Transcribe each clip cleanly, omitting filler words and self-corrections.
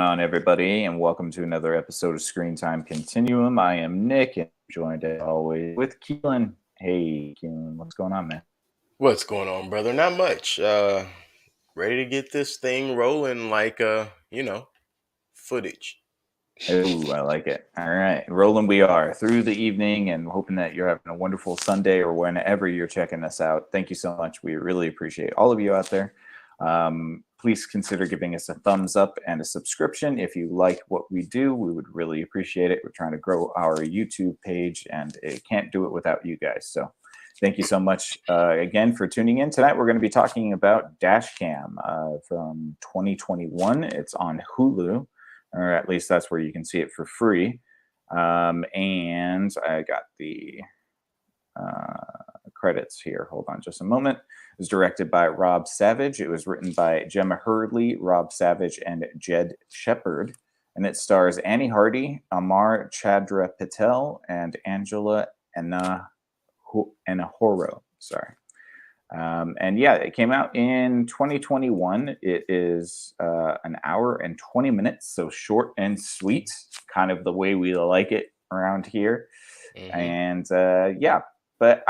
going on, everybody? And welcome to another episode of Screen Time Continuum. I am Nick, and joined as always with Keelan. Hey, Keelan, what's going on, man? What's going on, brother? Not much. Ready to get this thing rolling like footage. Oh, I like it. All right, rolling we are through the evening, and hoping that you're having a wonderful Sunday or whenever you're checking us out. Thank you so much. We really appreciate all of you out there. Please consider giving us a thumbs up and a subscription if you like what we do. We would really appreciate it. We're trying to grow our YouTube page, and it can't do it without you guys. So thank you so much again for tuning in. Tonight, we're going to be talking about DASHCAM from 2021. It's on Hulu, or at least that's where you can see it for free. And I got the credits here. Hold on just a moment. It was directed by Rob Savage. It was written by Gemma Hurley, Rob Savage, and Jed Shepard. And it stars Annie Hardy, Amar Chandra Patel, and Angela Enahoro. Sorry. And yeah, it came out in 2021. It is an hour and 20 minutes, so short and sweet, kind of the way we like it around here. Mhm. And yeah, but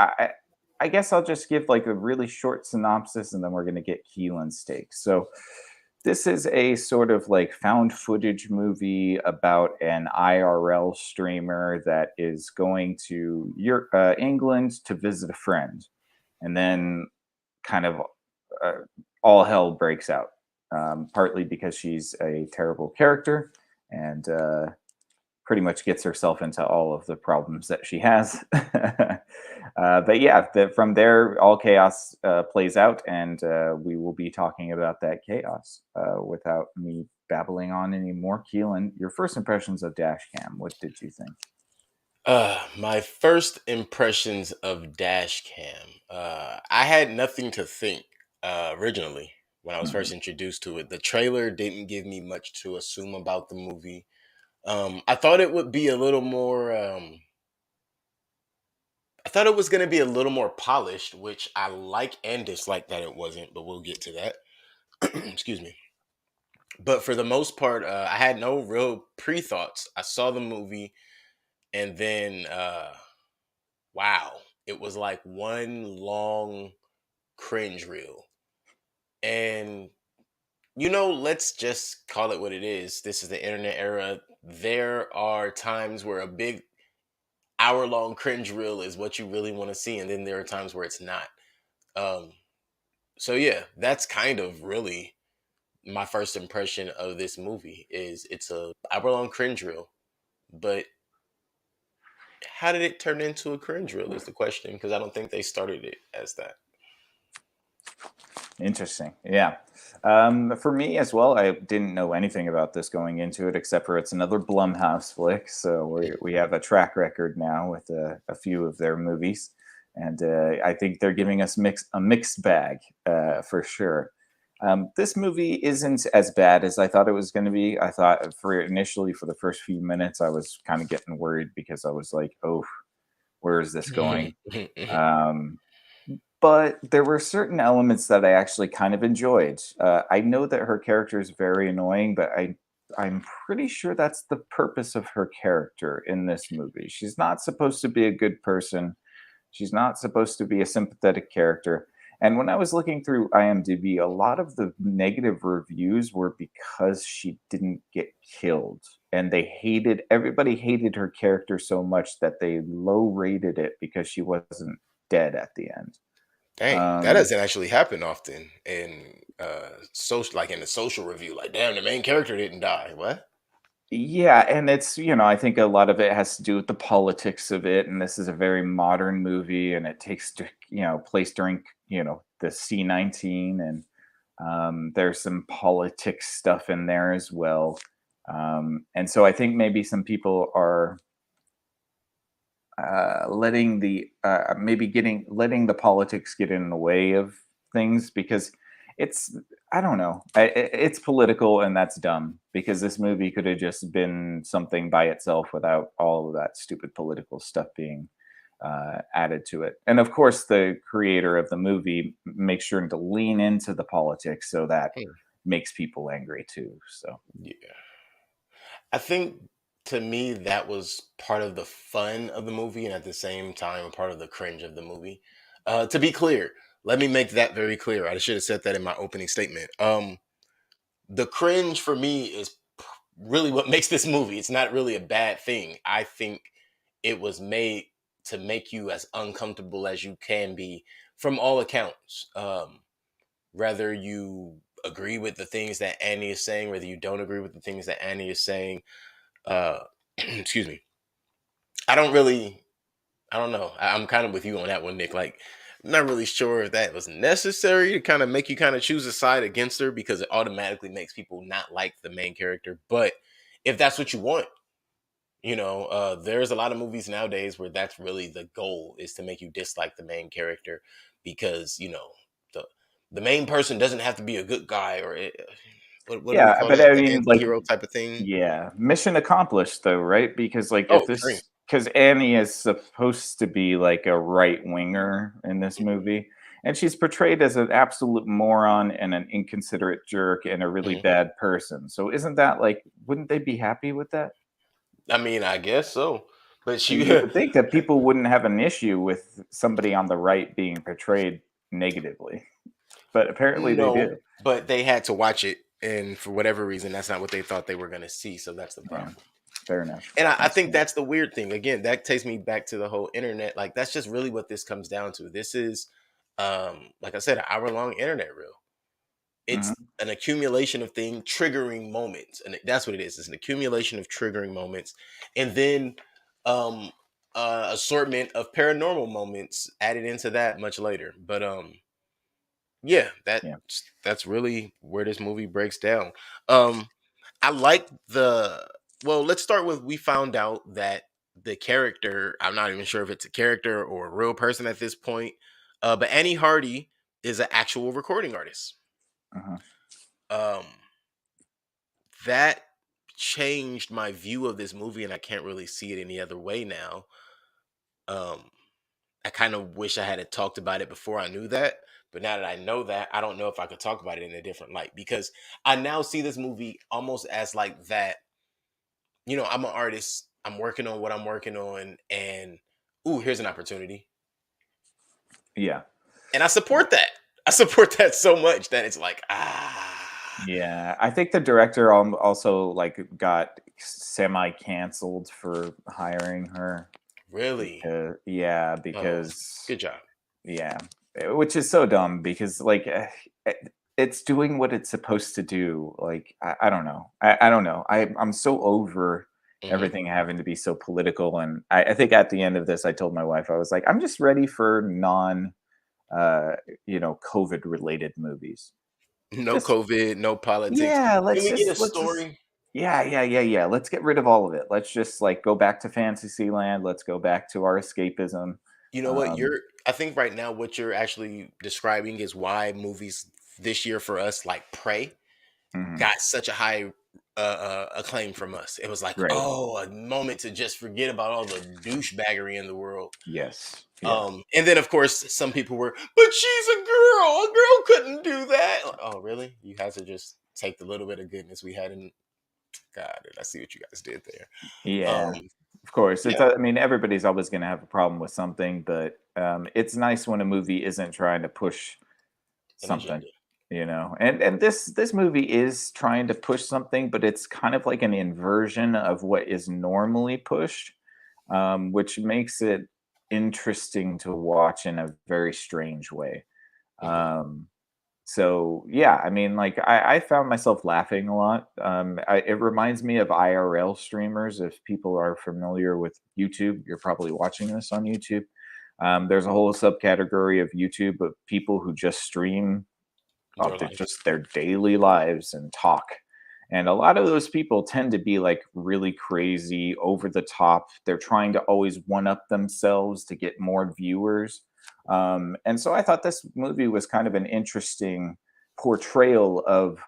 I guess I'll just give like a really short synopsis, and then we're going to get Keelan's take. So this is a sort of like found footage movie about an IRL streamer that is going to England to visit a friend. And then kind of all hell breaks out, partly because she's a terrible character and pretty much gets herself into all of the problems that she has. But yeah, from there, all chaos plays out, and we will be talking about that chaos without me babbling on anymore. Keelan, your first impressions of Dashcam, what did you think? My first impressions of Dashcam. I had nothing to think originally when I was Hmm. first introduced to it. The trailer didn't give me much to assume about the movie. I thought it would be a little more. I thought it was going to be a little more polished, which I like and dislike that it wasn't. But we'll get to that. Excuse me. But for the most part, I had no real pre thoughts. I saw the movie, and then wow, it was like one long cringe reel. And let's just call it what it is. This is the internet era. There are times where a big hour long cringe reel is what you really want to see, and then there are times where it's not. Um, so yeah, that's kind of really my first impression of this movie. Is it's a hour long cringe reel, but how did it turn into a cringe reel is the question, because I don't think they started it as that. Interesting. Yeah. For me as well, I didn't know anything about this going into it, except for it's another Blumhouse flick. So we have a track record now with a few of their movies. And I think they're giving us a mixed bag for sure. This movie isn't as bad as I thought it was going to be. I thought for the first few minutes, I was kind of getting worried because I was like, oh, where is this going? Um, but there were certain elements that I actually kind of enjoyed. I know that her character is very annoying, but I'm pretty sure that's the purpose of her character in this movie. She's not supposed to be a good person. She's not supposed to be a sympathetic character. And when I was looking through IMDb, a lot of the negative reviews were because she didn't get killed. And everybody hated her character so much that they low rated it because she wasn't dead at the end. Dang, that Um, doesn't actually happen often in social, like in a social review. Like, damn, the main character didn't die. What? yeah, and I think a lot of it has to do with the politics of it. And this is a very modern movie, and it takes place during the C-19, and there's some politics stuff in there as well. And so I think maybe some people are letting the politics get in the way of things because it's I don't know, it's political, and that's dumb because this movie could have just been something by itself without all of that stupid political stuff being added to it. And of course, the creator of the movie makes sure to lean into the politics, so that Hmm. makes people angry too. So Yeah. I think to me that was part of the fun of the movie, and at the same time part of the cringe of the movie. To be clear, let me make that very clear. I should have said that in my opening statement. The cringe for me is really what makes this movie. It's not really a bad thing. I think it was made to make you as uncomfortable as you can be from all accounts. Whether you agree with the things that Annie is saying, whether you don't agree with the things that Annie is saying, uh, excuse me. I don't really, I don't know. I'm kind of with you on that one, Nick. Like, I'm not really sure if that was necessary to kind of make you kind of choose a side against her because it automatically makes people not like the main character. But if that's what you want, there's a lot of movies nowadays where that's really the goal is to make you dislike the main character because the the main person doesn't have to be a good guy or what do we Yeah, call but that, I the mean, like, anti-hero type of thing. yeah, mission accomplished though, right? Because like Oh, if extreme. this because Annie is supposed to be like a right winger in this movie, and she's portrayed as an absolute moron and an inconsiderate jerk and a really Mhm. bad person. So isn't that like, wouldn't they be happy with that? I mean, I guess so, but And she you would think that people wouldn't have an issue with somebody on the right being portrayed negatively, but apparently they no, do. but they had to watch it, and for whatever reason, that's not what they thought they were going to see. So that's the Yeah, problem. fair enough. And I That's think fair. that's the weird thing. Again, that takes me back to the whole internet. Like that's just really what this comes down to. This is, like I said, an hour-long internet reel. It's Mhm. an accumulation of things, triggering moments, and that's what it is. It's an accumulation of triggering moments, and then um, assortment of paranormal moments added into that much later. But yeah, Yeah. that's really where this movie breaks down. Um, I like the well, let's start with we found out that the character, I'm not even sure if it's a character or a real person at this point. But Annie Hardy is an actual recording artist. Uh-huh. Um that changed my view of this movie and I can't really see it any other way now. Um I kind of wish I had talked about it before I knew that. But now that I know that, I don't know if I could talk about it in a different light because I now see this movie almost as like that. I'm an artist. I'm working on what I'm working on, and ooh, here's an opportunity. Yeah. And I support that. I support that so much that it's like, Yeah, I think the director also like got semi canceled for hiring her really? because yeah, Oh, because good job. yeah, which is so dumb because like it's doing what it's supposed to do. Like I don't know, I don't know. I'm so over Hmm. everything having to be so political, and I think at the end of this, I told my wife I was like, I'm just ready for non uh COVID related movies. No Just COVID, no politics. yeah, Can we get a story? yeah. Let's get rid of all of it. Let's just like go back to Fantasyland. Let's go back to our escapism. You know what? Um, I think right now what you're actually describing is why movies this year for us, like Prey, mhm, got such a high acclaim from us. It was like, right. oh, a moment to just forget about all the douchebaggery in the world. Yes. Yeah. And then of course some people were, but she's a girl. A girl couldn't do that. Like, oh, really? You had to just take the little bit of goodness we had in God. I see what you guys did there. Yeah. Um, Of course. It's. yeah, I mean, everybody's always going to have a problem with something, but it's nice when a movie isn't trying to push an something. agenda. And this movie is trying to push something, but it's kind of like an inversion of what is normally pushed, which makes it interesting to watch in a very strange way. Mhm. Um, so yeah, I mean, like I found myself laughing a lot. It reminds me of IRL streamers. If people are familiar with YouTube, you're probably watching this on YouTube. There's a whole subcategory of YouTube of people who just stream Their life. just their daily lives and talk. And a lot of those people tend to be like really crazy, over the top. They're trying to always one up themselves to get more viewers. And so I thought this movie was kind of an interesting portrayal of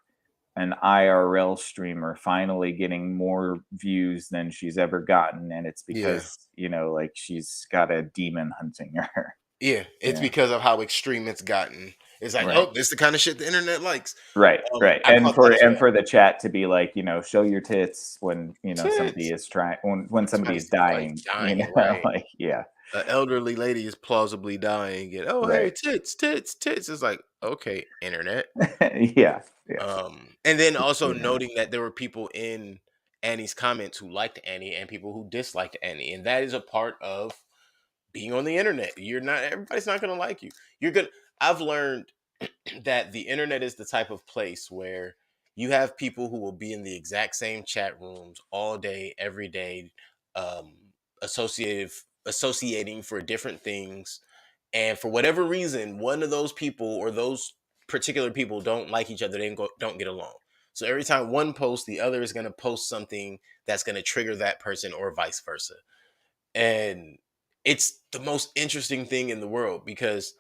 an IRL streamer finally getting more views than she's ever gotten. And it's Yeah. because, like she's got a demon hunting her. Yeah. It's Yeah. because of how extreme it's gotten. It's like, Right. oh, this is the kind of shit the internet likes. Right, right, I caught that as and well. for the chat to be like, show your tits when somebody Tits. is trying when somebody is Somebody's dying, dying, right? like yeah, An elderly lady is plausibly dying, and oh, hey, right, tits, tits, tits. It's like, okay, internet. yeah, yeah, And then it's the also internet. noting that there were people in Annie's comments who liked Annie and people who disliked Annie, and that is a part of being on the internet. You're not everybody's not gonna like you. You're gonna. I've learned that the internet is the type of place where you have people who will be in the exact same chat rooms all day, every day, um, associating for different things, and for whatever reason, one of those people or those particular people don't like each other. Don't get along. So every time one posts, the other is going to post something that's going to trigger that person, or vice versa. And it's the most interesting thing in the world because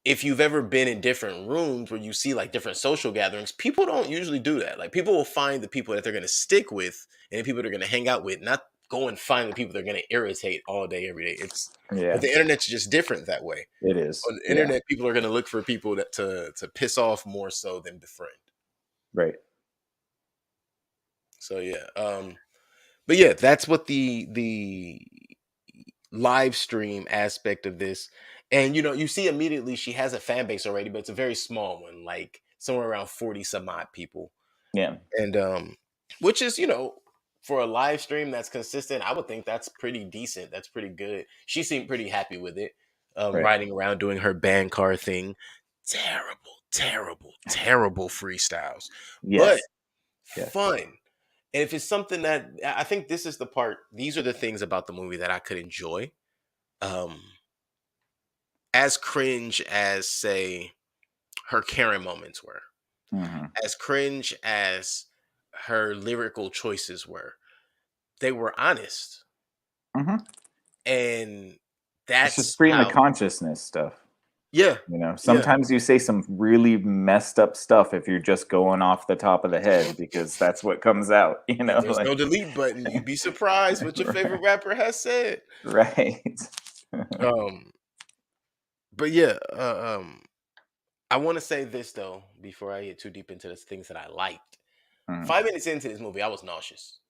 if you've ever been in different rooms where you see like different social gatherings, people don't usually do that. Like people will find the people that they're going to stick with and the people they're going to hang out with, not go and find the people they're going to irritate all day, every day. But Yeah, the internet's just different that way. it is. On the Yeah, internet, people are going to look for people that to piss off more so than befriend. right. So yeah, but yeah, that's what the live stream aspect of this. And you see immediately she has a fan base already, but it's a very small one, like somewhere around 40 some odd people. Yeah, And which is, for a live stream that's consistent, I would think that's pretty decent. That's pretty good. She seemed pretty happy with it. right. Riding around doing her band car thing. Terrible, terrible, terrible freestyles. But Yes, yes. fun. And if it's something that I think this is the part, these are the things about the movie that I could enjoy. Um, as cringe as, say, her Karen moments were, Hmm. as cringe as her lyrical choices were, they were honest. Hmm. And It's just that's stream of how, consciousness stuff. yeah, yeah. Sometimes you say some really messed up stuff if you're just going off the top of the head because that's what comes out. If there's Like no delete button, you'd be surprised what your right, favorite rapper has said. right. Um, but yeah, I want to say this though before I get too deep into the things that I liked. Mhm. 5 minutes into this movie, I was nauseous.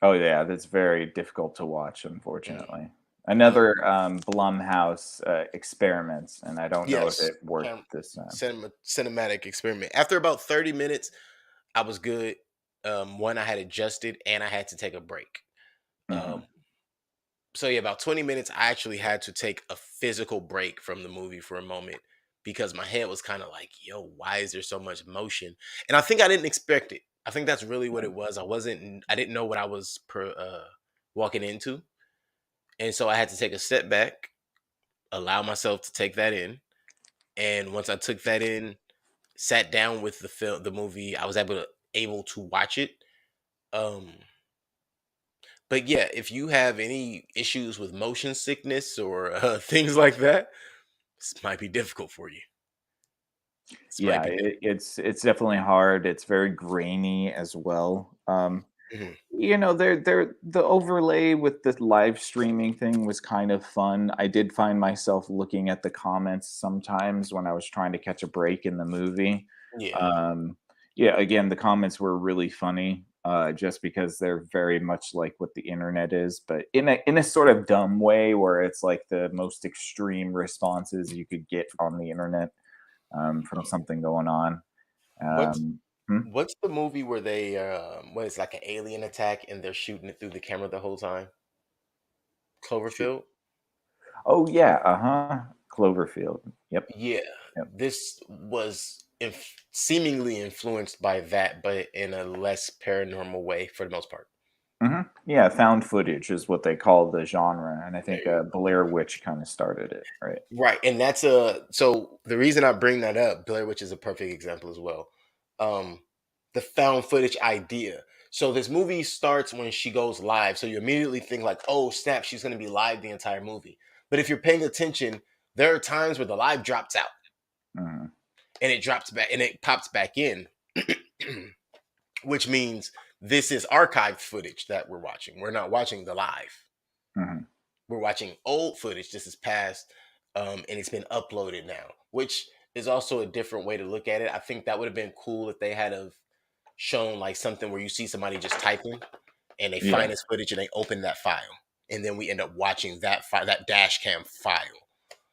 Oh yeah, that's very difficult to watch, Mm. unfortunately. Um, Another Blumhouse experiments, and I don't know if yes, it worked this time. cinematic experiment. After about 30 minutes, I was good. One, I had adjusted, and I had to take a break. Hmm. Um, so yeah, about 20 minutes, I actually had to take a physical break from the movie for a moment because my head was kind of like, "Yo, why is there so much motion?" And I think I didn't expect it. I think that's really what it was. I didn't know what I was walking into, and so I had to take a step back, allow myself to take that in, and once I took that in, sat down with the movie, I was able to watch it. Um, but yeah, if you have any issues with motion sickness or things like that, this might be difficult for you. This might Yeah, be difficult. it's definitely hard. It's very grainy as well. Mhm. They're the overlay with the live streaming thing was kind of fun. I did find myself looking at the comments sometimes when I was trying to catch a break in the movie. Yeah. Um, yeah, again, the comments were really funny, just because they're very much like what the internet is, but in a sort of dumb way where it's like the most extreme responses you could get on the internet from something going on. What's Um, hmm? what's the movie where they what is like an alien attack and they're shooting it through the camera the whole time? Shoot. Cloverfield? Oh yeah, uh-huh. Cloverfield. Yep. Yeah. Yep. This was seemingly influenced by that, but in a less paranormal way for the most part. Yeah, found footage is what they call the genre, and I There think you Blair Witch kind of started it, right? Right, and that's a so the reason I bring that up, Blair Witch is a perfect example as well. Um, the found footage idea. So this movie starts when she goes live, so you immediately think like, "Oh snap, she's going to be live the entire movie." But if you're paying attention, there are times where the live drops out Mhm, and it drops back and it pops back in, which means this is archived footage that we're watching. We're not watching the live. mhm. We're watching old footage. This is past, and it's been uploaded now, which is also a different way to look at it. I think that would have been cool if they had have shown like something where you see somebody just typing and they Yeah. find this footage and they open that file, and then we end up watching that file, that dash cam file.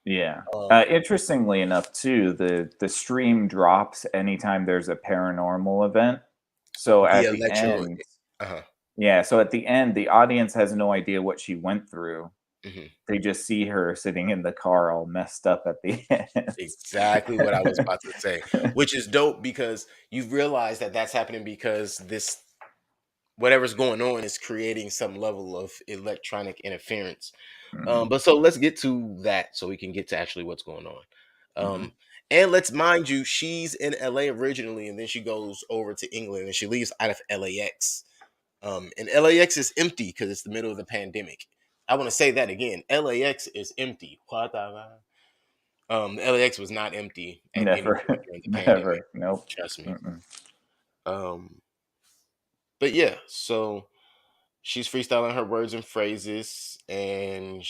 Yeah. Um, Interestingly enough, too, the stream drops anytime there's a paranormal event. So the at the electro, end, uh-huh. yeah. So at the end, the audience has no idea what she went through. Hmm. They just see her sitting in the car all messed up at the Exactly what I was end. about to say, which is dope because you realize that that's happening because this whatever's going on is creating some level of electronic interference. Mhm. But so let's get to that so we can get to actually what's going on. Mhm. And let's mind you, she's in LA originally, and then she goes over to England and she leaves out of LAX. And LAX is empty because it's the middle of the pandemic. I want to say that again. LAX is empty. LAX was not empty at any Never, point during the pandemic. never. Nope. Trust me. Mm-mm. Um, but yeah, so she's freestyling her words and phrases, and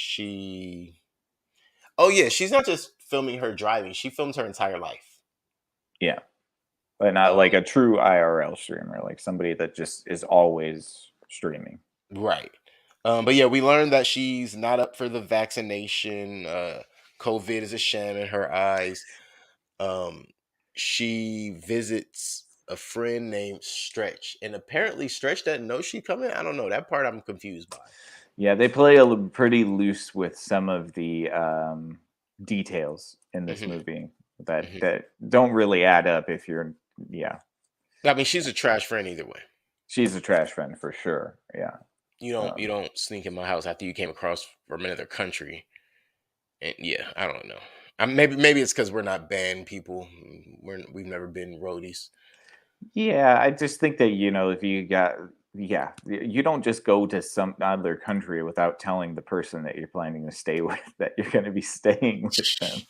oh yeah, she's not just filming her driving; she films her entire life. Yeah, but not like Um, a true IRL streamer, like somebody that just is always streaming. right. But yeah, we learned that she's not up for the vaccination. COVID is a sham in her eyes. Um, she visits a friend named Stretch, and apparently Stretch doesn't know she coming. I don't know that part. I'm confused by. Yeah, they play pretty loose with some of the details in this Hmm. movie that Hmm. that don't really add up. If you're, yeah, I mean, she's a trash friend either way. she's a trash friend for sure. Yeah, You don't sneak in my house after you came across from another country. And yeah, I don't know. Maybe it's because we're not band people. We've never been roadies. yeah. I just think that if you got, yeah, you don't just go to some other country without telling the person that you're planning to stay with that you're going to be staying with them.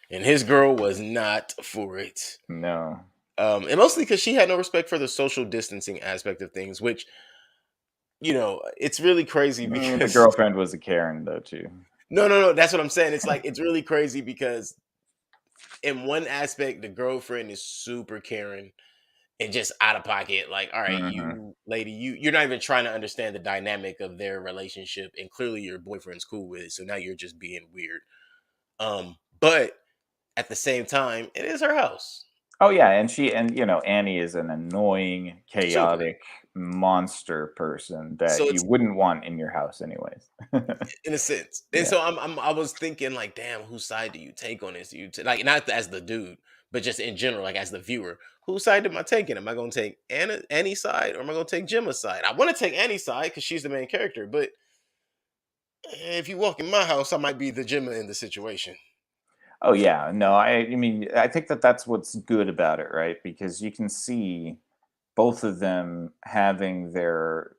And his girl was not for it. No. And mostly because she had no respect for the social distancing aspect of things, which it's really crazy The because girlfriend was a Karen though too. no, that's what I'm saying. It's like it's really crazy because in one aspect, the girlfriend is super caring and just out of pocket. Like, all right, Hmm. you lady, you're not even trying to understand the dynamic of their relationship, and clearly your boyfriend's cool with it. So now you're just being weird. But at the same time, it is her house. Oh yeah, and Annie is an annoying, Super. chaotic monster person So that you it's wouldn't want in your house anyways. in a sense. And Yeah. so I was thinking like, damn, whose side do you take on this? Do you like not as the dude, but just in general, like as the viewer, whose side am I taking? Am I going to take Annie's side or am I going to take Gemma's side? I want to take Annie's side because she's the main character, but if you walk in my house, I might be the Gemma in the situation. Oh yeah, no, I mean, I think that that's what's good about it, right? Because you can see both of them having their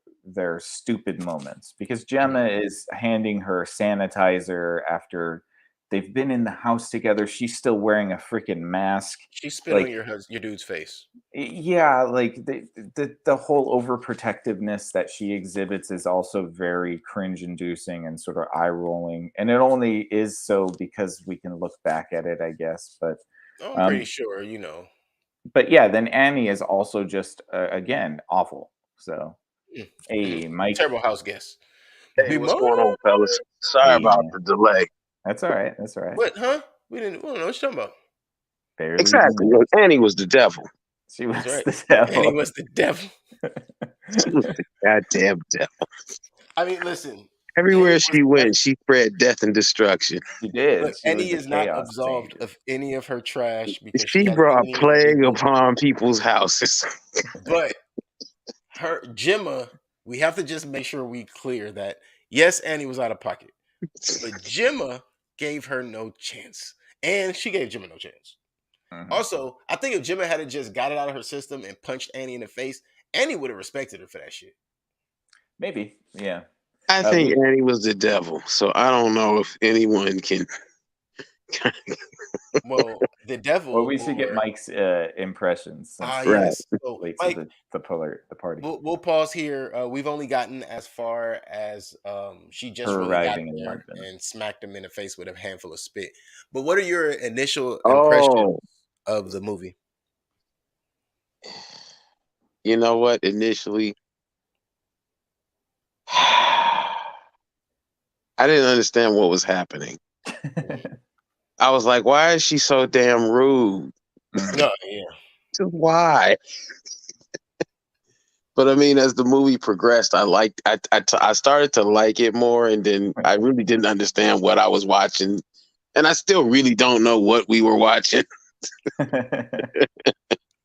stupid moments. Because Mhm. Gemma is handing her sanitizer after they've been in the house together. She's still wearing a freaking mask. She spit on Like, your dude's face. yeah, like the whole overprotectiveness that she exhibits is also very cringe inducing and sort of eye rolling, and it only is so because we can look back at it, I guess. But Oh, I'm pretty um sure. but yeah, then Annie is also just again awful. So Mm, hey Mike. Terrible house guest. Hey, Be what's going on, fellas? Sorry Hey about man, the delay. that's all right, that's all right. what, huh? We don't know what you're talking about. Barely even Exactly. noticed. Annie was the devil. She That's was right. the And he devil. was the devil. She was the goddamn devil. I mean, listen, Annie Everywhere was she definitely. went, she spread death and destruction. She did, Look, she was Eddie a is not chaos absolved changer. of any of her trash because she She has brought plenty of plague redeeming. upon people's houses. But her Gemma, we have to just make sure we clear that yes, Annie was out of pocket, but Gemma gave her no chance, and she gave Gemma no chance. Mhm. Also, I think if Gemma had just got it out of her system and punched Annie in the face, Annie would have respected her for that shit. Maybe, yeah. I think We Annie was the devil, so I don't know if anyone can. Well, the Well, devil we should get or Mike's impressions since Right. yes. So late to Mike, the party. we'll pause here. We've only gotten as far as she just Her really got arriving in there London. and smacked him in the face with a handful of spit. But what are your initial impressions Oh, of the movie? You know what? Initially, I didn't understand what was happening. I was like, why is she so damn rude? No, yeah. Just why? But I mean, as the movie progressed, I started to like it more, and then I really didn't understand what I was watching, and I still really don't know what we were watching.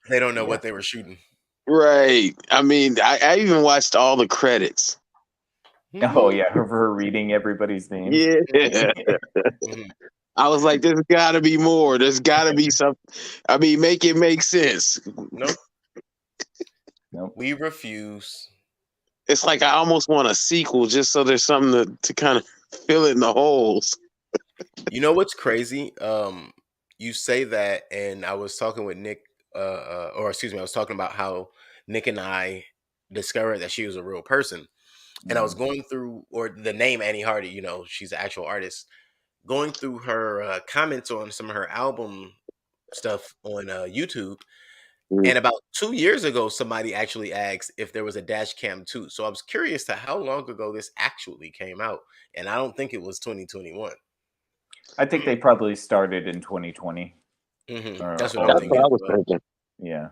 They don't know Yeah. what they were shooting. Right. I mean, I even watched all the credits. Oh yeah, of her reading everybody's names. Yeah. Mhm. I was like, there's got to be more. There's got to be some. I mean, make it make sense. Nope. Nope. We refuse. It's like I almost want a sequel just so there's something to kind of fill in the holes. You know what's crazy? You say that, and I was talking with Nick, or excuse me, I was talking about how Nick and I discovered that she was a real person, and I was going through, or the name Annie Hardy. You know, she's an actual artist. Going through her comments on some of her album stuff on YouTube, Mm. and about 2 years ago, somebody actually asked if there was a dash cam 2. So I was curious to how long ago this actually came out, and I don't think it was 2021. I think they probably started in 2020. That's what I'm That's Or thinking what I as was well. thinking. yeah,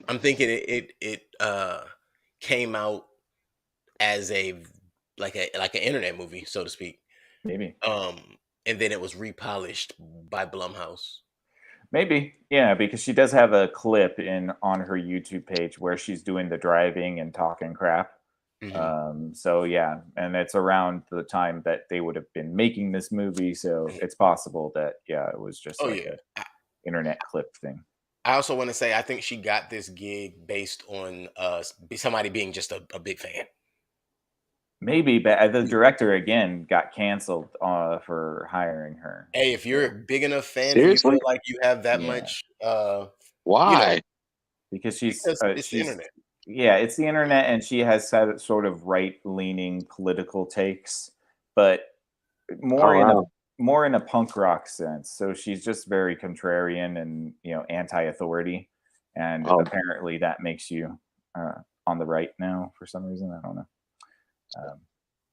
I'm thinking it came out as a like an internet movie, so to speak. maybe. Um, and then it was repolished by Blumhouse. Maybe, yeah, because she does have a clip in on her YouTube page where she's doing the driving and talking crap. Hmm. So yeah, and it's around the time that they would have been making this movie, so it's possible that yeah, it was just Oh like yeah. a internet clip thing. I also want to say I think she got this gig based on somebody being just a big fan. Maybe, but the director again got canceled for hiring her. Hey, if you're a So big enough fan and you Seriously? feel like you have that yeah, much, you know, Why? because because it's the she's internet. yeah, it's the internet, and she has had sort of right leaning political takes, but Oh more in a wow. more in a punk rock sense. So she's just very contrarian and anti-authority, and Oh apparently that makes you on the right now for some reason. I don't know,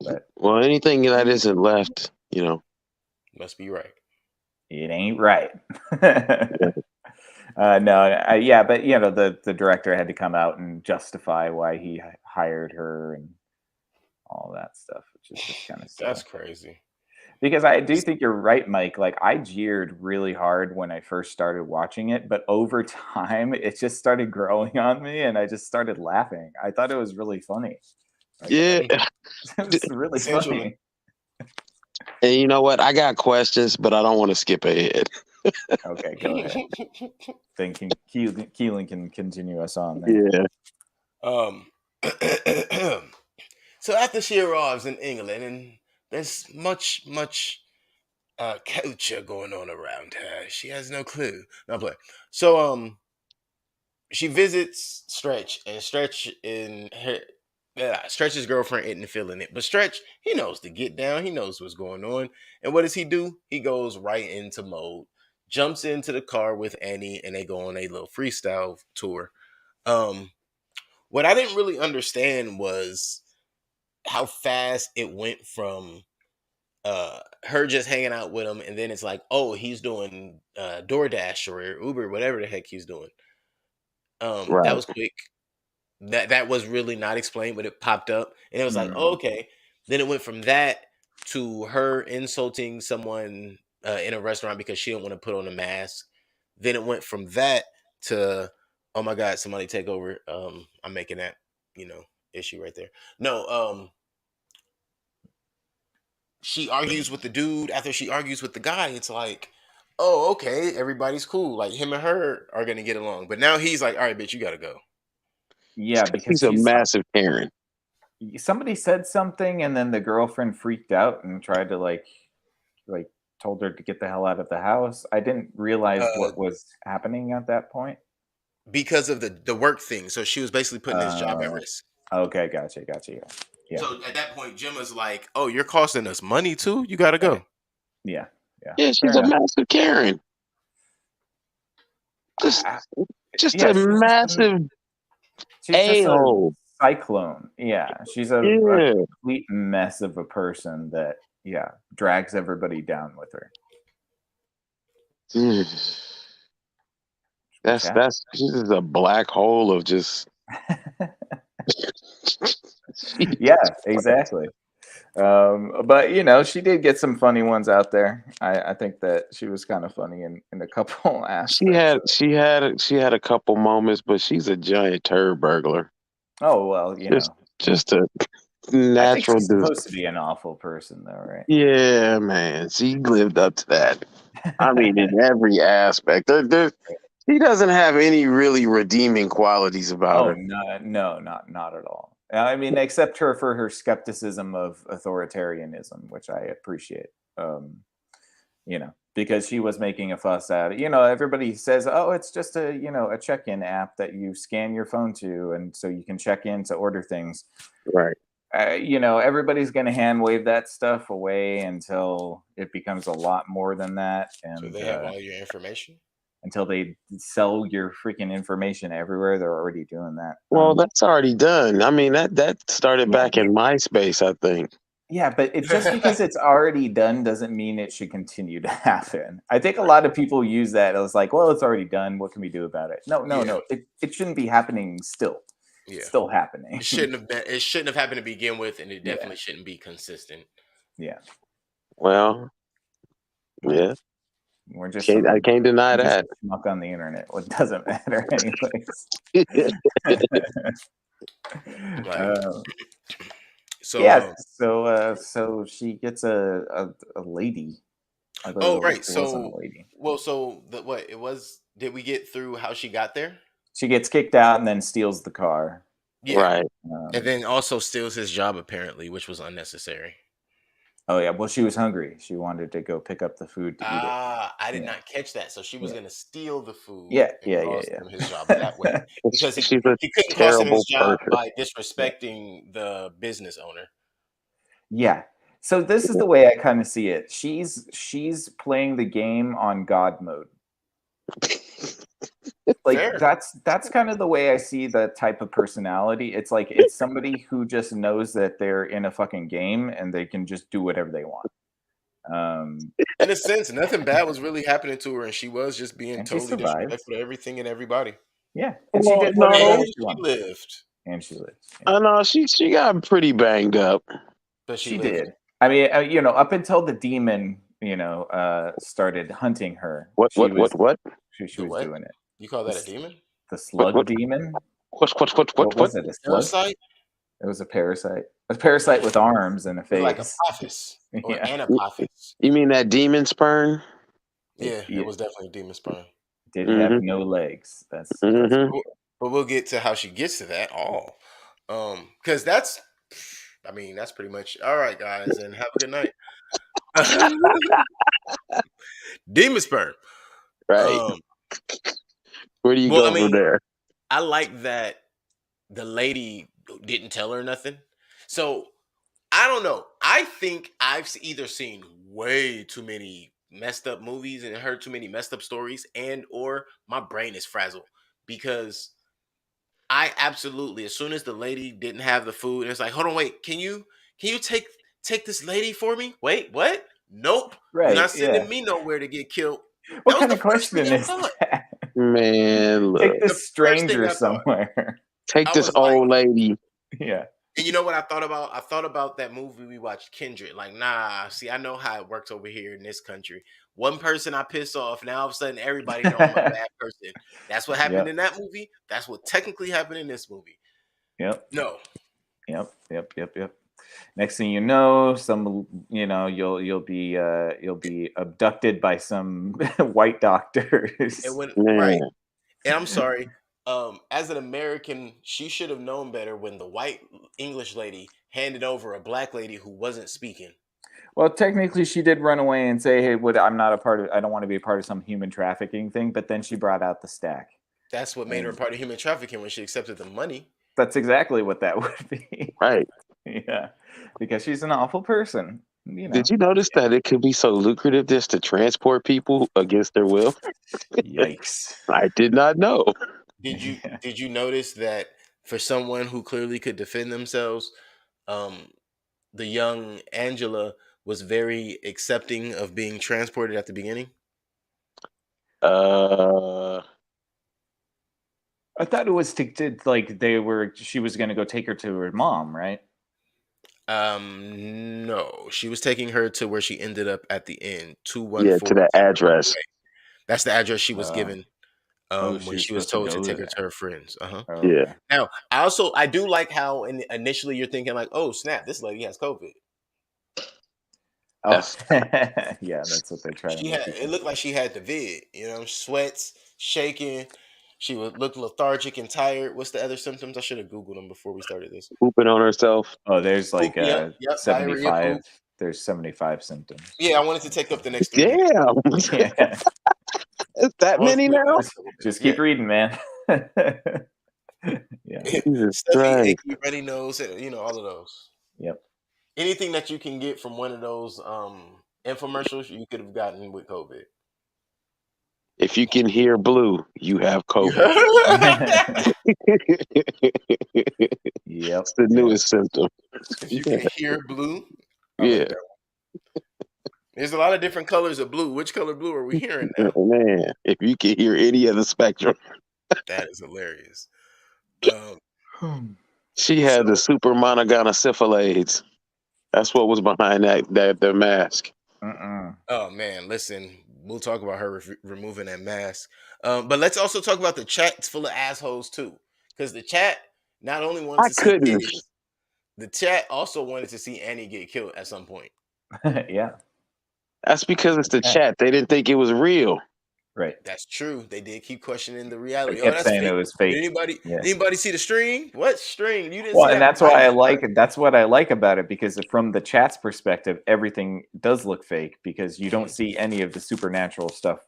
but well, anything that isn't left, Must be right. it ain't right. No, yeah, but the director had to come out and justify why he hired her and all that stuff, which is just kind of That's silly. crazy. Because I do think you're right, Mike. Like I jeered really hard when I first started watching it, but over time it just started growing on me, and I just started laughing. I thought it was really funny. Like yeah. it was really Essentially. funny. And you know what? I got questions, but I don't want to skip ahead. Okay, go ahead. Thinking Keelan can continue us on then. Yeah. um, so after she arrives in England, and there's much culture going on around her, she has no clue. No play. So she visits Stretch, and Stretch's girlfriend isn't feeling it, but Stretch, he knows to get down. He knows what's going on, and what does he do? He goes right into mode, jumps into the car with Annie, and they go on a little freestyle tour. Um, what I didn't really understand was how fast it went from her just hanging out with him, and then it's like, oh, he's doing DoorDash or Uber, whatever the heck he's doing. That Right. was quick. That was really not explained, but it popped up, and it was like, oh, Mhm. okay. Then it went from that to her insulting someone in a restaurant because she didn't want to put on a mask. Then it went from that to, oh my God, somebody take over. I'm making that issue right there. No, she argues with the dude. After she argues with the guy, it's like, oh, okay, everybody's cool. Like him and her are gonna get along. But now he's like, all right, bitch, you gotta go. Yeah, because He's a massive Karen. somebody said something, and then the girlfriend freaked out and tried to like told her to get the hell out of the house. I didn't realize Uh, what was happening at that point. because of the work thing. So she was basically putting his job at Uh, risk. okay, gotcha. Yeah, So at that point, Gemma's like, "Oh, you're costing us money too. You got to right. go." Yeah, yeah. Yeah, Fair she's a enough. massive Karen. Just Ah, just yeah, a massive she's just a a-hole. cyclone. Yeah, she's a Yeah. complete mess of a person that drags everybody down with her. Which That's this is a black hole of just yeah, exactly. But she did get some funny ones out there. I think that she was kind of funny in a couple she aspects. had she had a couple moments, but she's a giant turd burglar. Oh well, Just a I think natural she's supposed to be an awful person, though, right? yeah, man. She lived up to that. I mean, in every aspect. She doesn't have any really redeeming qualities about Oh her. no, not at all. I mean, except for her skepticism of authoritarianism, which I appreciate. Because she was making a fuss at it. Everybody says, "Oh, it's just a check-in app that you scan your phone to, and so you can check in to order things." Right. Everybody's going to hand wave that stuff away until it becomes a lot more than that, So and they have all your information. until they sell your freaking information everywhere. They're already doing that. Well, that's already done. I mean, that started Yeah, back in MySpace, I think. yeah, but just because it's already done doesn't mean it should continue to happen. I think a lot of people use that as like, well, it's already done. What can we do about it? No. It shouldn't be happening still. Yeah. It's still happening. It shouldn't have happened to begin with, and it Yeah. definitely shouldn't be consistent. Yeah. Well, yeah. We're just I can't deny that. Schmuck on the internet. Well, it doesn't matter anyways. So yeah. So she gets a lady. I believe oh right. it wasn't So a lady. well, so what it was? Did we get through how she got there? She gets kicked out and then steals the car. Yeah. Right. And then also steals his job apparently, which was unnecessary. Oh yeah, well she was hungry. She wanted to go pick up the food to eat it. I did not catch that. So she was going to steal the food Yeah, and yeah, cost yeah. him his job that way because She's he a couldn't cost him his terrible job person. by disrespecting the business owner. Yeah. So this is the way I kind of see it. She's playing the game on God mode. Like Fair. that's kind of the way I see the type of personality. It's like it's somebody who just knows that they're in a fucking game and they can just do whatever they want. In a sense, nothing bad was really happening to her, and she was just being and she totally survived. disrespectful to everything and everybody. Yeah, and she did no. whatever And she she wanted. lived. And she lived. I know she got pretty banged up. But She lived. did. I mean, up until the demon, started hunting her. What? She was What? doing it. You call that a demon? The slug What? demon. What? What was it? A slug? Parasite? It was a parasite. A parasite with arms and a face. Like Apophis or Yeah. Anapophis. You mean that demon sperm? Yeah, it was definitely a demon sperm. Did have no legs. That's Mhm. But we'll get to how she gets to that all. Because that's pretty much all right, guys, and have a good night. Demon sperm. Right. Where do you go from there? I like that the lady didn't tell her nothing. So I don't know. I think I've either seen way too many messed up movies and heard too many messed up stories, and or my brain is frazzled because I absolutely, as soon as the lady didn't have the food, and it's like, hold on, wait, can you take this lady for me? Wait, what? Nope. right. You're not sending me nowhere to get killed. What kind of question is that? Man, look. Take this stranger somewhere. Take this old lady. Yeah. And you know what I thought about? I thought about that movie we watched, Kindred. Like, nah, see, I know how it works over here in this country. One person I piss off, now all of a sudden everybody know I'm a bad person. That's what happened in that movie. That's what technically happened in this movie. Yep. No. Yep. Next thing you know, you'll be abducted by some white doctors. Right. And I'm sorry. As an American, she should have known better when the white English lady handed over a black lady who wasn't speaking. Well, technically, she did run away and say, "Hey, I'm not a part of. I don't want to be a part of some human trafficking thing." But then she brought out the stack. That's what made her part of human trafficking when she accepted the money. That's exactly what that would be. Right. Yeah, because she's an awful person. You know, Did you notice that it could be so lucrative just to transport people against their will? yikes. I did not know. Yeah. Did you notice that for someone who clearly could defend themselves, um, the young Angela was very accepting of being transported at the beginning? Uh, I thought it was like she was going to go take her to her mom, right? No, she was taking her to where she ended up at the end, yeah, to 214 that Temperance address. Way. That's the address she was Uh, given oh, when she was she was supposed to told to go to take her that. to her friends. Uh-huh. Oh, Yeah. okay. Now, I do like how initially you're thinking like, "Oh, snap, this lady has COVID." Oh, That's yeah, that's what they try to She make had you it think. looked like she had the vid, sweats, shaking. She would look lethargic and tired. What's the other symptoms? I should have Googled them before we started this. pooping on herself. Oh, there's Poop, like yep, diarrhea, 75. poop. There's 75 symptoms. Yeah, I wanted to take up the next 3 weeks. Damn. Yeah. Is that I wanted to many do it the now? next couple days. Just Yeah. keep reading, man. Yeah. Jesus Stuffy, Christ. achy, runny nose, all of those. Yep. Anything that you can get from one of those infomercials, you could have gotten with COVID. If you can hear blue, you have COVID. Yep. It's the newest symptom. If you can hear blue, I Yeah. like that one. There's a lot of different colors of blue. Which color blue are we hearing now? Man, if you can hear any of the spectrum. That is hilarious. She So, had the super monogonosyphilis. That's what was behind the mask. oh man, listen, we'll talk about her removing that mask. But let's also talk about the chat's full of assholes too, because the chat not only wanted I to see couldn't. titties, the chat also wanted to see Annie get killed at some point. Yeah. That's because it's the chat. They didn't think it was real. Right. That's true. They did keep questioning the They reality. Oh, kept that's saying it fake. was Did fake. anybody Yeah. anybody see the string? What string? You didn't Well, see and that that's why I binder like chart. it. That's what I like about it, because from the chat's perspective, everything does look fake because you don't see any of the supernatural stuff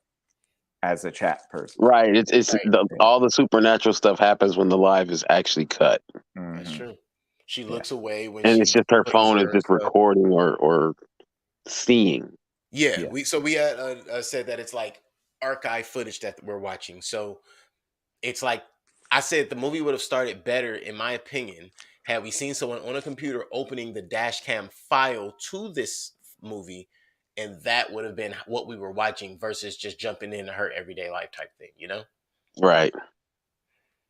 as a chat person. Right. It's Right. all the supernatural stuff happens when the live is actually cut. That's Hmm. true. She Yeah. looks away when And it's she just her closes phone is her just stuff. recording or seeing. Yeah, Yeah. we had said that it's like archive footage that we're watching. So it's like I said, the movie would have started better, in my opinion, had we seen someone on a computer opening the dash cam file to this movie, and that would have been what we were watching versus just jumping into her everyday life type thing, Right.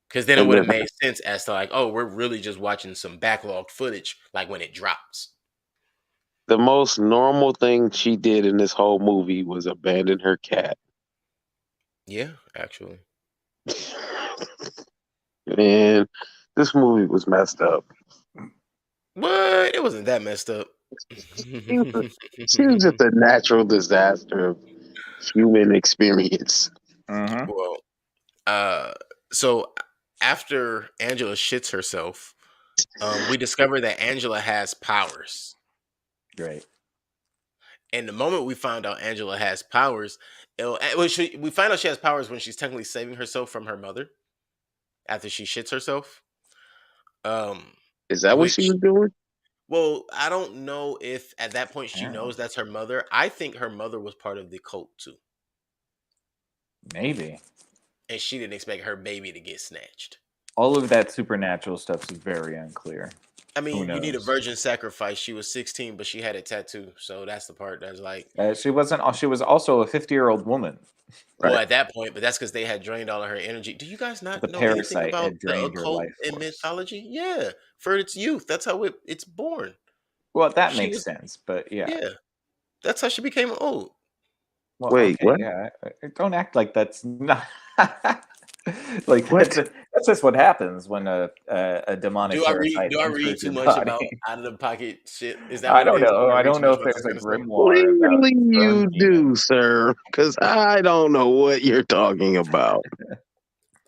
Because then it And would have then made sense as to like, oh, we're really just watching some backlogged footage, like when it drops. the most normal thing she did in this whole movie was abandon her cat. Yeah, actually. Man, this movie was messed up. What? It wasn't that messed up. She was just a natural disaster of human experience. Hmm. Well, uh, so after Angela shits herself, we discover that Angela has powers. Right. And the moment we find out Angela has powers, we find out she has powers when she's technically saving herself from her mother after she shits herself. Is that what she Which, was doing? well, I don't know if at that point she Yeah. knows that's her mother. I think her mother was part of the cult too, Maybe. and she didn't expect her baby to get snatched. All of that supernatural stuff is very unclear. I Who mean, you need a knows? virgin sacrifice. She was 16, but she had a tattoo, so that's the part that's like, She wasn't. She was also a 50-year-old woman. well, Right. at that point. But that's because they had drained all of her energy. Do you guys not The know anything parasite about had the drained her occult life and force. mythology? Yeah, for its youth, that's how it's born. Well, that She makes was, sense, but yeah. yeah, that's how she became old. Well, Wait, okay, what? yeah. Don't act like that's not like What? that's just what happens when a demonic parasite Do I read enters too your much body. about out of the pocket shit? Is that I what it don't is? know. Do I I read don't too know much if about this there's a kind of stuff? grimoire about Clearly stone you do, demons. sir, because I don't know what you're talking about.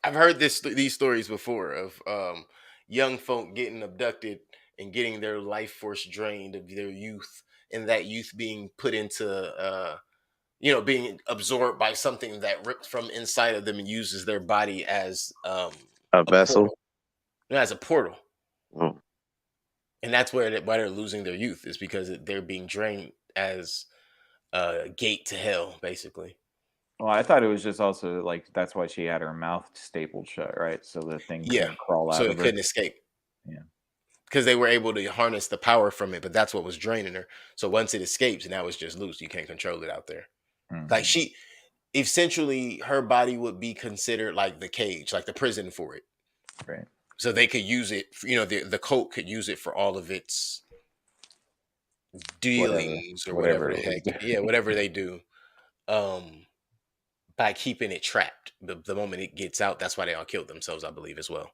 I've heard these stories before of young folk getting abducted and getting their life force drained of their youth, and that youth being put into being absorbed by something that ripped from inside of them and uses their body as A a vessel? portal. As a portal. Oh. And that's why they're losing their youth, is because they're being drained as a gate to hell, basically. Well, I thought it was just also like that's why she had her mouth stapled shut, right? So the thing Yeah, couldn't crawl so out it of her. couldn't escape Yeah. because they were able to harness the power from it, but that's what was draining her. So once it escapes, now it's just loose. You can't control it out there. Like Hmm. she, essentially, her body would be considered like the cage, like the prison for it. Right. So they could use it. The cult could use it for all of its Whatever. dealings or whatever Whatever the it was heck. doing. Yeah, whatever they do. Um, by keeping it trapped. The moment it gets out, that's why they all killed themselves, I believe, as well.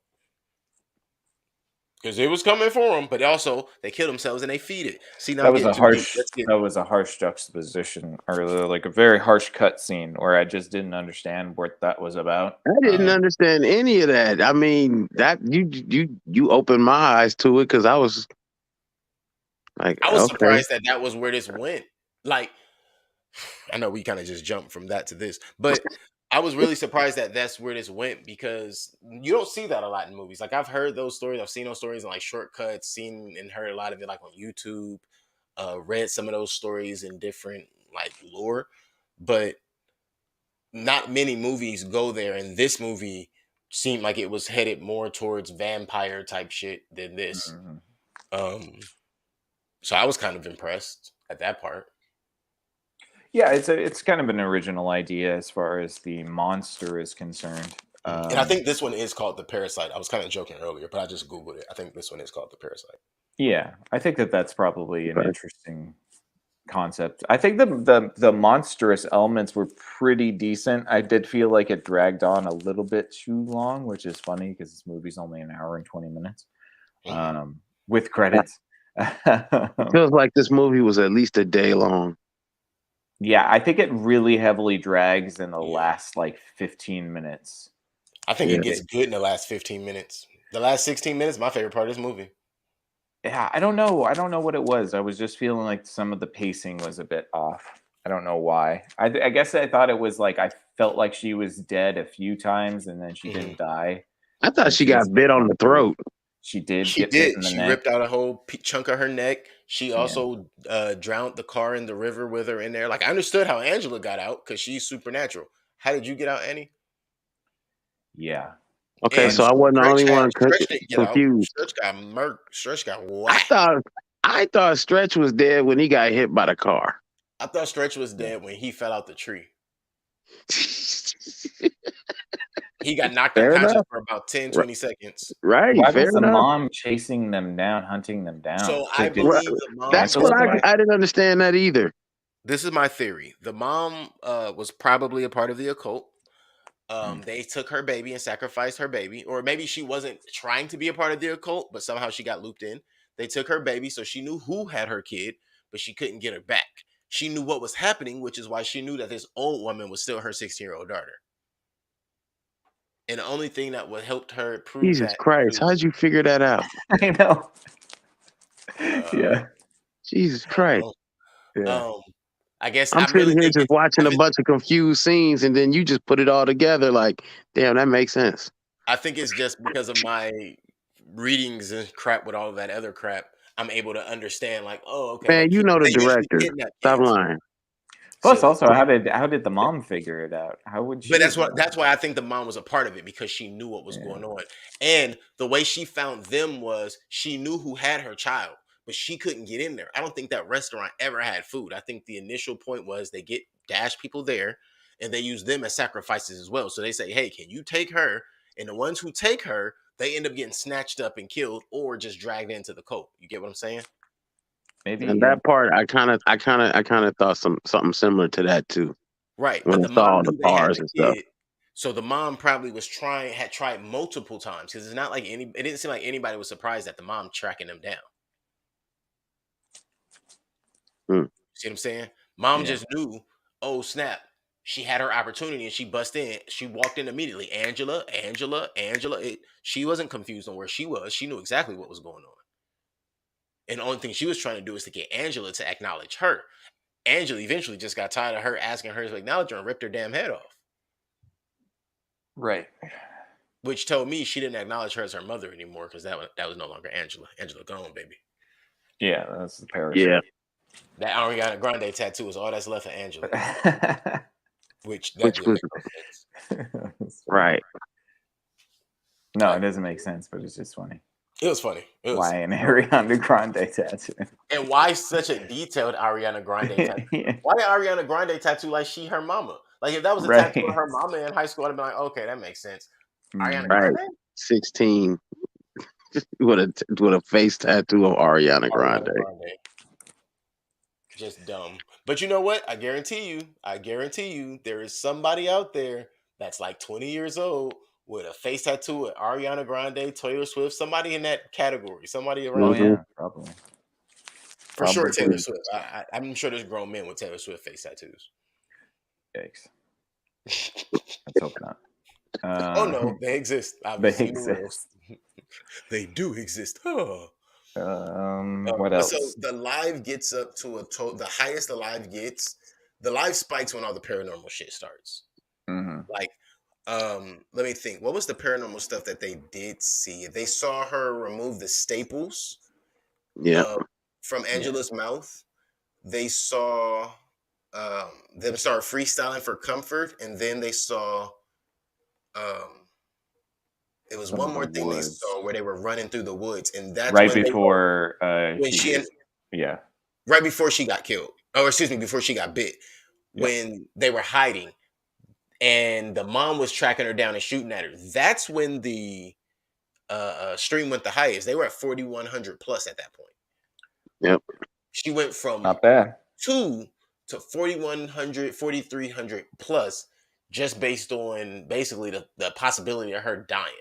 Because it was coming for them, but also they kill themselves and they feed it. See, now That I'm was getting a too deep. harsh. Let's get. That was a harsh juxtaposition, or like a very harsh cut scene, where I just didn't understand what that was about. I didn't understand any of that. I mean, that you opened my eyes to it because I was like, I was okay, surprised that was where this went. Like, I know we kind of just jumped from that to this, but I was really surprised that that's where this went because you don't see that a lot in movies. Like I've heard those stories, I've seen those stories in like shortcuts, seen and heard a lot of it like on YouTube, read some of those stories in different like lore, but not many movies go there. And this movie seemed like it was headed more towards vampire type shit than this. Mhm. Um, so I was kind of impressed at that part. Yeah, it's kind of an original idea as far as the monster is concerned. And I think this one is called The Parasite. I was kind of joking earlier, but I just Googled it. I think this one is called The Parasite. Yeah, I think that's probably an okay. interesting concept. I think the monstrous elements were pretty decent. I did feel like it dragged on a little bit too long, which is funny because this movie's only an hour and 20 minutes, Mhm. with credits. It feels like this movie was at least a day long. Yeah, I think it really heavily drags in the Yeah. last like 15 minutes. I think Yeah. it gets good in the last 15 minutes. The last 16 minutes, my favorite part of this movie. Yeah, I don't know. I don't know what it was. I was just feeling like some of the pacing was a bit off. I don't know why. I guess I thought it was like I felt like she was dead a few times and then she Hmm. didn't die. I thought And she she was got like bit on going the through. throat. She did She get bit did. in the She neck. ripped out a whole chunk of her neck. She Yeah. also drowned the car in the river with her in there. Like, I understood how Angela got out because she's supernatural. How did you get out, Annie? Yeah. Okay, And so I wasn't the only one Stretch didn't get out. confused. Stretch got murked. Stretch got I whacked. thought I thought Stretch was dead when he got hit by the car. I thought Stretch was Yeah. dead when he fell out the tree. He got knocked Fair unconscious enough. for about 10, Ri- 20 seconds. Right, Why fair was the enough. mom chasing them down, hunting them down? So I Did Right. believe the mom That's what Angela was die? I didn't understand that either. this is my theory. The mom was probably a part of the occult. Hmm. They took her baby and sacrificed her baby, or maybe she wasn't trying to be a part of the occult, but somehow she got looped in. They took her baby, so she knew who had her kid, but she couldn't get her back. She knew what was happening, which is why she knew that this old woman was still her 16-year-old daughter. And the only thing that would help her prove Jesus that Christ, to how'd you figure that out? I know. uh, Yeah. Jesus I don't Christ. know. Yeah. I guess I'm I'm really sitting here thinking just watching I a think bunch of confused scenes, and then you just put it all together. Like, damn, that makes sense. I think it's just because of my readings and crap with all of that other crap. I'm able to understand, like, oh, okay, Man, you know the they usually director. kidnap Stop kids. lying. Plus, So, also, how did the mom figure it out? How would but she have known? that's why I think the mom was a part of it because she knew what was Yeah. going on, and the way she found them was she knew who had her child, but she couldn't get in there. I don't think that restaurant ever had food. I think the initial point was they get Dash people there, and they use them as sacrifices as well. So they say, "Hey, can you take her?" And the ones who take her, they end up getting snatched up and killed, or just dragged into the cult. You get what I'm saying? Maybe, And yeah. that part, I kind of thought something similar to that too. Right, When but I the saw mom all the knew they had cars the and stuff. kid, so the mom probably had tried multiple times because it's not like it didn't seem like anybody was surprised at the mom tracking them down. Hmm. See what I'm saying? Mom Yeah. just knew, oh snap, she had her opportunity and she bust in. She walked in immediately. Angela, Angela, Angela. She wasn't confused on where she was. She knew exactly what was going on. And the only thing she was trying to do is to get Angela to acknowledge her. Angela eventually just got tired of her asking her to acknowledge her and ripped her damn head off. Right. Which told me she didn't acknowledge her as her mother anymore because that was no longer Angela. Angela gone, baby. Yeah, that's the parachute. Yeah, That Ariana Grande tattoo is all that's left of Angela, which that which didn't was make no sense. It's funny. right. No, it doesn't make sense, but it's just funny. It was funny. It was, Why an Ariana Grande tattoo? and why such a detailed Ariana Grande tattoo? Yeah, Why did Ariana Grande tattoo like she her mama? Like if that was a tattoo of right. her mama in high school, I'd be like, okay, that makes sense. Ariana Mm. Right. Grande, 16 with a face tattoo of Ariana Grande. Ariana Grande, just dumb. But you know what? I guarantee you, there is somebody out there that's like 20 years old with a face tattoo of Ariana Grande, Taylor Swift, somebody in that category, somebody Oh around there. Hmm. yeah, probably. For sure, Taylor Probably. Swift. I'm sure there's grown men with Taylor Swift face tattoos. Yikes. Let's hope not. Oh no, they exist. I've They seen the reels. exist. They do exist. Huh. What But so else? the live gets up to the highest the live gets. The live spikes when all the paranormal shit starts. Hmm. Like, let me think. What was the paranormal stuff that they did see? They saw her remove the staples Yeah. from Yeah. Angela's mouth. They saw them start freestyling for comfort, and then they saw it was Some one of the more thing they woods. saw where they were running through the woods, and that's Right when before when she yeah. right before she got killed. Oh, excuse me, before she got bit. Yep. When they were hiding, and the mom was tracking her down and shooting at her. That's when the stream went the highest. They were at 4,100 plus at that point. Yep. She went from Not bad. 2 to 4,100, 4,300 plus, just based on basically the possibility of her dying.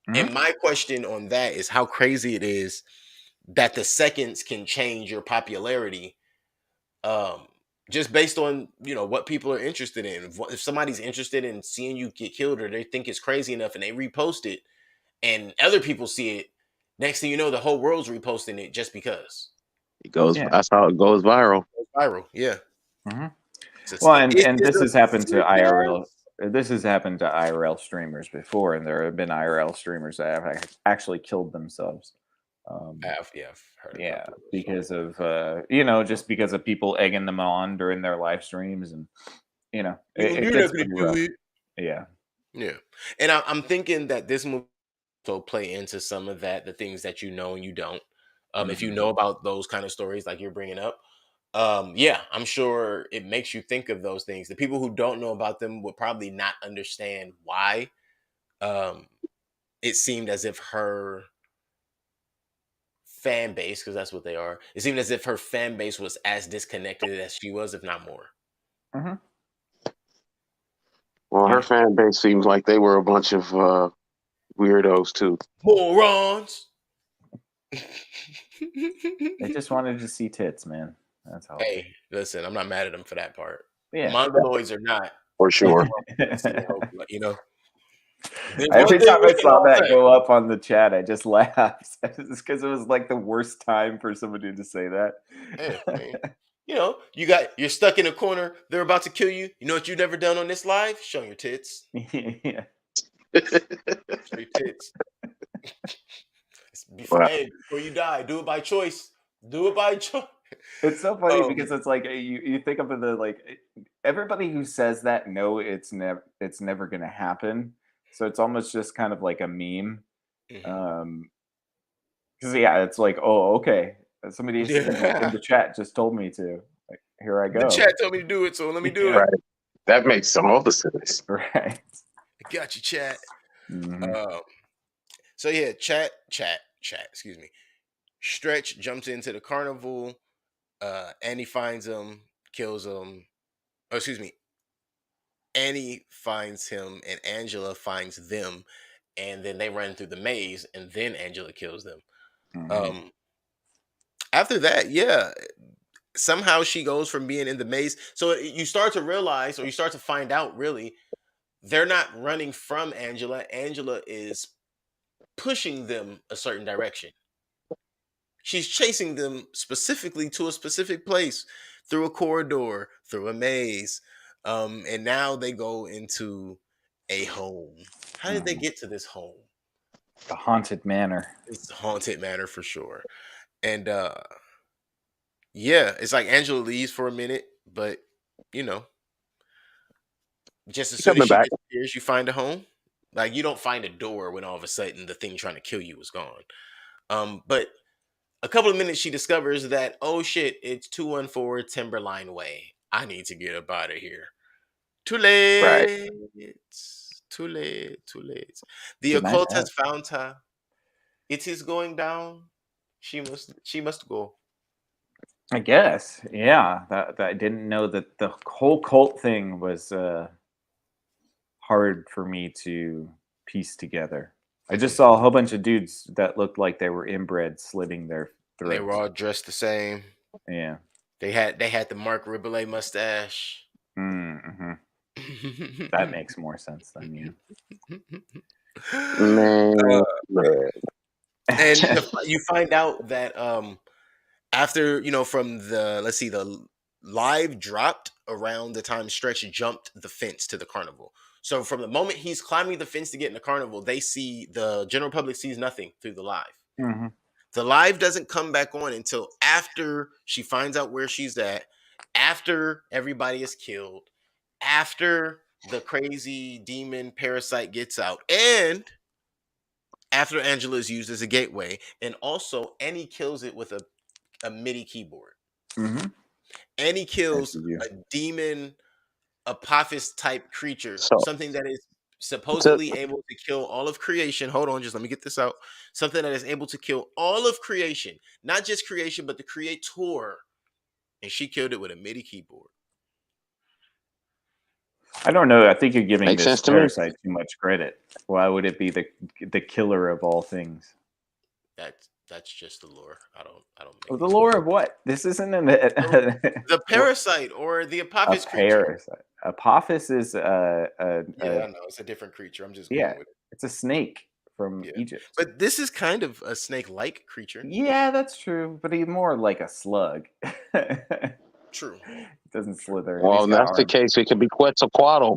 Mhm. And my question on that is how crazy it is that the seconds can change your popularity, um, just based on what people are interested in. If somebody's interested in seeing you get killed, or they think it's crazy enough and they repost it, and other people see it, next thing you know, the whole world's reposting it just because It goes. Yeah. That's how it goes viral. it's viral. Yeah. Hmm. So Well, it and is this a has happened to IRL. success. This has happened to IRL streamers before, and there have been IRL streamers that have actually killed themselves. I've heard a Yeah, couple of those. because of just because of people egging them on during their live streams, and it You're not gets gonna pretty do rough. it. Yeah. Yeah, and I'm thinking that this movie also play into some of that, the things that you know and you don't. If you Mhm. know about those kind of stories like you're bringing up, yeah, I'm sure it makes you think of those things. The people who don't know about them would probably not understand why um, it seemed as if her fan base, because that's what they are, it seemed as if her fan base was as disconnected as she was, if not more. Mhm. Well, her Yeah. fan base seems like they were a bunch of weirdos too. Morons. They just wanted to see tits, man. That's all. Hey, listen, I'm not mad at them for that part. Yeah. Mongoloids or not, For nothing sure. wrong with seeing hope, but, there's one Every thing time we I can saw all that say. go up on the chat, I just laughed because it was like the worst time for somebody to say that. Hey, man. You're stuck in a corner. They're about to kill you. You know what you've never done on this live? Show your tits. Yeah. Show your tits. Wow. Before you die, do it by choice. Do it by choice. It's so funny Um, because it's like you think of the everybody who says that it's never gonna happen. So it's almost just kind of like a meme. mhm. Um, because yeah, it's like, oh, okay. Somebody in Yeah. the chat just told me to. Like, here I The go. chat told me to do it, so let me do Yeah, it. Right. That makes all the sense. right. I got you, chat. Hmm. Um, so yeah, chat. Excuse me. Stretch jumps into the carnival. Annie finds him, kills him. Oh, excuse me. Annie finds him, and Angela finds them, and then they run through the maze, and then Angela kills them. Hmm. Um, After that, yeah, somehow she goes from being in the maze. So you start to realize, or you start to find out, really, they're not running from Angela. Angela is pushing them a certain direction. She's chasing them specifically to a specific place, through a corridor, through a maze. And now they go into a home. How did they Hmm. get to this home? The haunted manor. It's a haunted manor for sure. And yeah, it's like Angela leaves for a minute, but you know, just as She soon as coming she back. disappears, you find a home. Like you don't find a door when all of a sudden the thing trying to kill you is gone. But a couple of minutes she discovers that, oh shit, it's 214 Timberline Way. I need to get up out of here. Too Right. late. Too late. Too late. The It's a nice occult has house. found her. It is going down. She must go. I guess. Yeah. That I didn't know that the whole cult thing was hard for me to piece together. I just saw a whole bunch of dudes that looked like they were inbred slitting their They were throats. all dressed the same. Yeah. They had the Mark Riboulet mustache. Mm-hmm. That makes more sense then, Man, man. And yeah. you find out that after from the, let's see, the live dropped around the time Stretch jumped the fence to the carnival. So from the moment he's climbing the fence to get in the carnival, the general public sees nothing through the live. Mm-hmm. The live doesn't come back on until after she finds out where she's at, after everybody is killed, after the crazy demon parasite gets out, and after Angela is used as a gateway, and also Annie kills it with a MIDI keyboard. Mm-hmm. Annie kills As you a demon Apophis type creature, So, something that is to, supposedly able to kill all of creation. Hold on, just let me get this out. Something that is able to kill all of creation, not just creation, but the creator. And she killed it with a MIDI keyboard. I don't know. I think you're giving makes this sense to me. parasite too much credit. Why would it be the killer of all things? That's just the lore. I don't Oh, make the these lore claims. of what? This isn't The what- parasite or the a Apophis creature. parasite. Apophis is Yeah, I know it's a different creature. I'm just yeah, going with it. it's a snake from Yeah, Egypt. but this is kind of a snake-like creature. Yeah, that's true, but he's more like a slug. True. It doesn't slither, and Well, he's if got that's the arms. case, it could be Quetzalcoatl.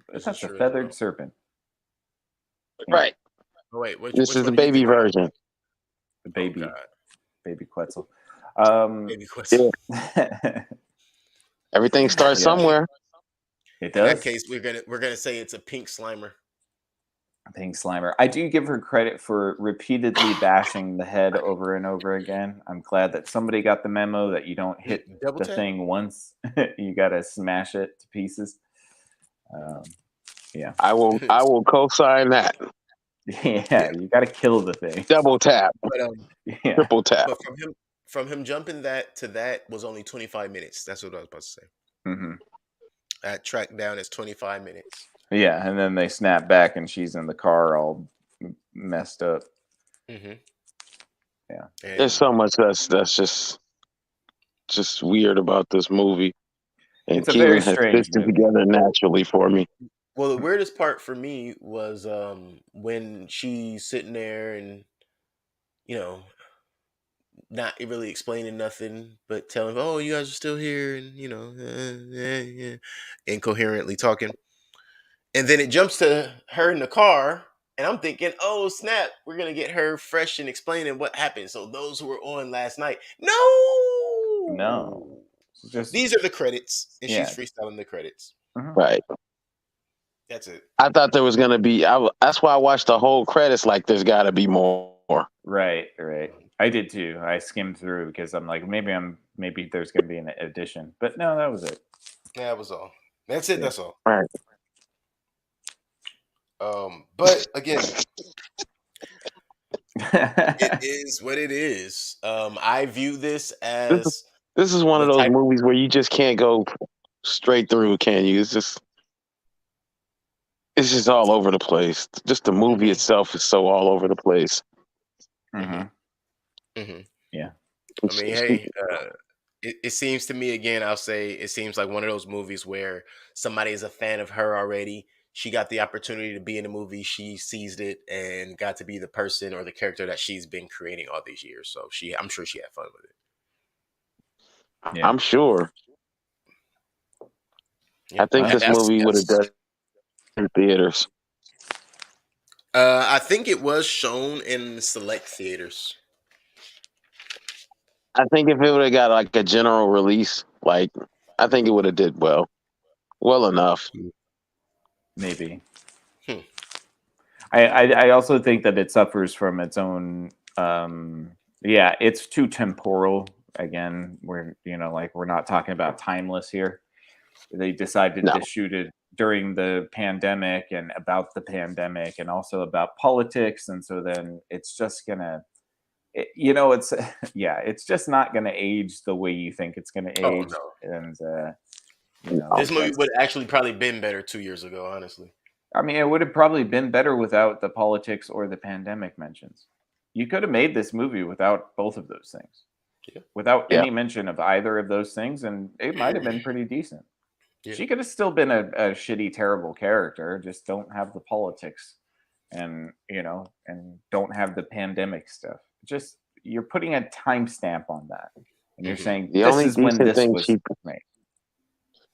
But This is that's a true as feathered well. serpent. Right. Oh wait, This which is the one do you baby think? version. The Oh baby, God, baby Quetzal. baby Quetzal. Yeah. Everything starts Yeah, somewhere. it In that does. case, we're gonna say it's a pink Slimer. Pink Slimer. I do give her credit for repeatedly bashing the head over and over again. I'm glad that somebody got the memo that you don't hit Double the tap. thing once; you got to smash it to pieces. Um, yeah, I will co-sign that. yeah, you got to kill the thing. Double tap, But Yeah. triple tap. but from him jumping that to that was only 25 minutes. That's what I was about to say. hmm That track down is 25 minutes. Yeah, and then they snap back, and she's in the car all messed up. Mm-hmm. Yeah. And There's so much that's just weird about this movie, and It's a very Keelan has strange stitched it movie. together naturally for me. well, the weirdest part for me was when she's sitting there and you know not really explaining nothing, but telling, "Oh, you guys are still here," and incoherently talking. And then it jumps to her in the car, and I'm thinking, "Oh snap, we're gonna get her fresh and explaining what happened." So those who were on last night, No, no, it's just these are the credits, and she's yeah. freestyling the credits. Mhm. Right. That's it. I thought there was gonna be. That's why I watched the whole credits. Like, there's got to be more. Right. I did too. I skimmed through because I'm like, maybe there's gonna be an addition, but no, that was it. Yeah, that was all. That's it. Yeah. That's all. Right. But again, it is what it is. I view this as This is one the of those type. movies where you just can't go straight through, can you? It's just all over the place. Just the movie Mhm. itself is so all over the place. hmm hmm Yeah. I mean, hey, it seems to me again. I'll say it seems like one of those movies where somebody is a fan of her already. She got the opportunity to be in the movie. She seized it and got to be the person or the character that she's been creating all these years. So I'm sure she had fun with it. Yeah. I'm sure. Yeah. I think Well, this movie would have done in theaters. I think it was shown in select theaters. I think if it would have got like a general release, like I think it would have did well enough. Maybe. Hmm. I also think that it suffers from its own. Yeah, it's too temporal. Again, we're not talking about timeless here. They decided No, to shoot it during the pandemic and about the pandemic and also about politics, and so then it's just gonna, it's yeah, it's just not gonna age the way you think it's gonna Oh age, no, and this movie that's. would actually probably been better 2 years ago. Honestly, I mean, it would have probably been better without the politics or the pandemic mentions. You could have made this movie without both of those things, yeah, without yeah, any mention of either of those things, and it might have been pretty decent. yeah. She could have still been a shitty, terrible character. Just don't have the politics, and and don't have the pandemic stuff. Just you're putting a timestamp on that, and you're Hmm. saying the this only is when decent this thing was made.